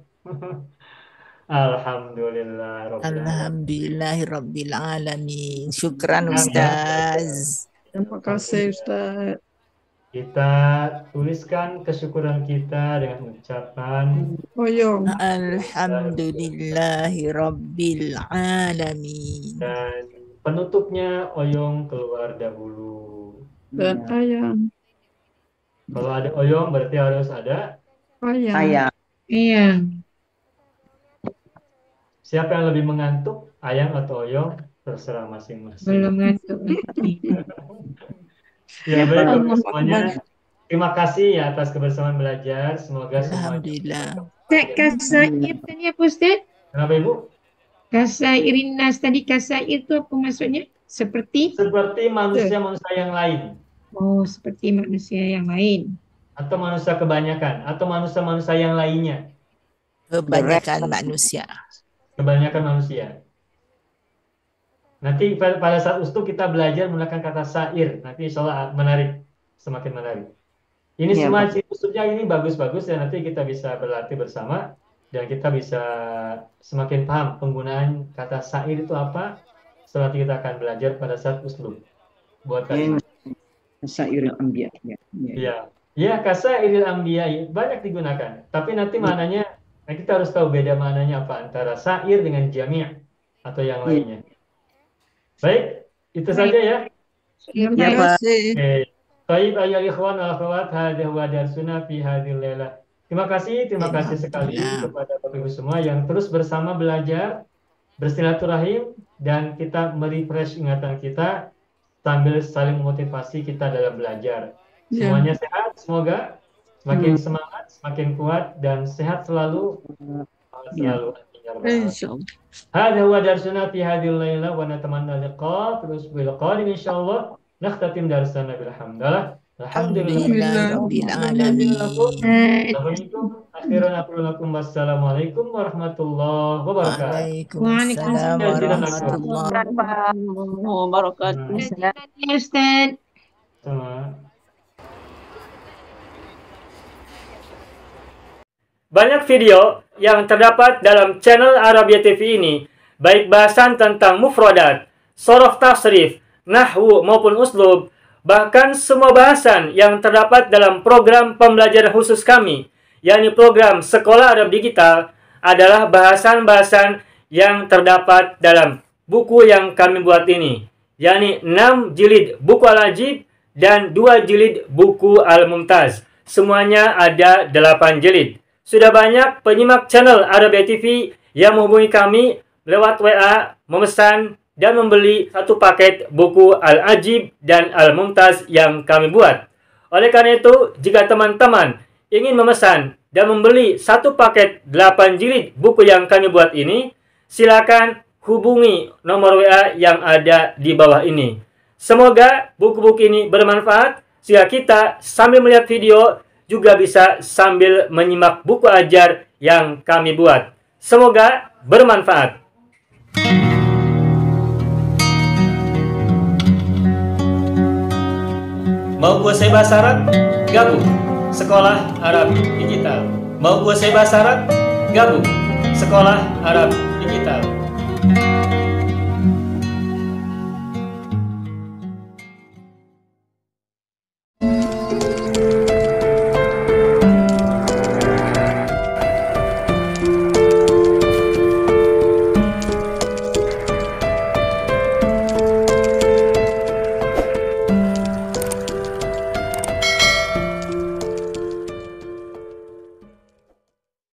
Speaker 1: Alhamdulillah.
Speaker 5: Alhamdulillahirabbil alamin. Syukran Ustaz.
Speaker 2: Terima kasih Ustaz.
Speaker 1: Kita tuliskan kesyukuran kita dengan ucapan
Speaker 2: Oyong.
Speaker 5: Alhamdulillahirabbil alamin.
Speaker 1: dan penutupnya Oyong keluar dahulu.
Speaker 2: Dan ayang.
Speaker 1: Kalau ada Oyong berarti harus ada
Speaker 2: Ayang.
Speaker 3: Saya.
Speaker 4: Iya.
Speaker 1: siapa yang lebih mengantuk, Ayang atau Oyong, terserah masing-masing.
Speaker 4: Belum ngantuk lagi.
Speaker 1: Ya baik Bapak
Speaker 2: Allah
Speaker 1: semuanya.
Speaker 2: Akbar.
Speaker 1: Terima kasih ya atas kebersamaan belajar. Semoga semuanya.
Speaker 5: Alhamdulillah.
Speaker 4: Ustaz, kasair tadi apa Ustaz?
Speaker 1: Kenapa Ibu?
Speaker 4: Kasairin nas tadi, kasair itu apa maksudnya? Seperti?
Speaker 1: Seperti manusia-manusia yang lain.
Speaker 4: Oh, seperti manusia yang lain.
Speaker 1: Atau manusia kebanyakan. Atau manusia-manusia yang lainnya.
Speaker 5: Kebanyakan manusia.
Speaker 1: Kebanyakan manusia. Nanti pada saat ustuh kita belajar menggunakan kata sair. Nanti insya Allah menarik. Semakin menarik. Ini
Speaker 3: Ya,
Speaker 1: semua
Speaker 3: Pak.
Speaker 1: usulnya ini bagus-bagus dan nanti kita bisa berlatih bersama dan kita bisa semakin paham penggunaan kata sair itu apa. Setelah kita akan belajar pada saat uslub. Buat kalian.
Speaker 3: Kasairil anbiya. Ya.
Speaker 1: Ya, ya kasairil anbiya banyak digunakan. Tapi nanti maknanya kita harus tahu beda maknanya apa antara sair dengan jami' atau yang lainnya. Baik, itu saja ya.
Speaker 2: Terima
Speaker 3: Ya, Pak.
Speaker 2: kasih.
Speaker 1: Oke. Baik, ayol ikhwan wal akhwat, hadza huwa darsuna fi hadhil lailah. Terima kasih sekali
Speaker 5: Alhamdulillah.
Speaker 1: kepada Bapak Ibu semua yang terus bersama belajar, bersilaturahim dan kita merefresh ingatan kita sambil saling memotivasi kita dalam belajar.
Speaker 2: Ya.
Speaker 1: Semuanya sehat, semoga semakin semangat, semakin kuat dan sehat selalu. Selalu.
Speaker 2: Insyaallah.
Speaker 1: Hadza huwa darsuna fi hadhil lailah wa natamanna liqa terus bil qadim insyaallah. Nakhtatim darsana bilhamdulillah.
Speaker 5: Alhamdulillahirabbil alamin.
Speaker 1: Assalamualaikum. Akhiran aqulu lakum wassalamualaikum warahmatullahi wabarakatuh.
Speaker 5: Waalaikumsalam warahmatullahi
Speaker 2: Wabarakatuh.
Speaker 4: Ya Ustaz.
Speaker 1: Sama. Banyak video yang terdapat dalam channel Arabia TV ini, baik bahasan tentang mufradat, sorof tasrif, nahwu maupun uslub, bahkan semua bahasan yang terdapat dalam program pembelajaran khusus kami, yakni program Sekolah Arab Digital, adalah bahasan-bahasan yang terdapat dalam buku yang kami buat ini, yakni 6 jilid buku Al-Ajib dan 2 jilid buku Al-Mumtaz. Semuanya ada 8 jilid. Sudah banyak penyimak channel Arabia TV yang menghubungi kami lewat WA, memesan dan membeli satu paket buku Al-Ajib dan Al-Mumtaz yang kami buat. Oleh karena itu, jika teman-teman ingin memesan dan membeli satu paket 8 jilid buku yang kami buat ini, silakan hubungi nomor WA yang ada di bawah ini. Semoga buku-buku ini bermanfaat sehingga kita sambil melihat video juga bisa sambil menyimak buku ajar yang kami buat. Semoga bermanfaat. Mau kuasai bahasa Arab? Gabung Sekolah Arab Digital. Mau kuasai bahasa Arab? Gabung Sekolah Arab Digital.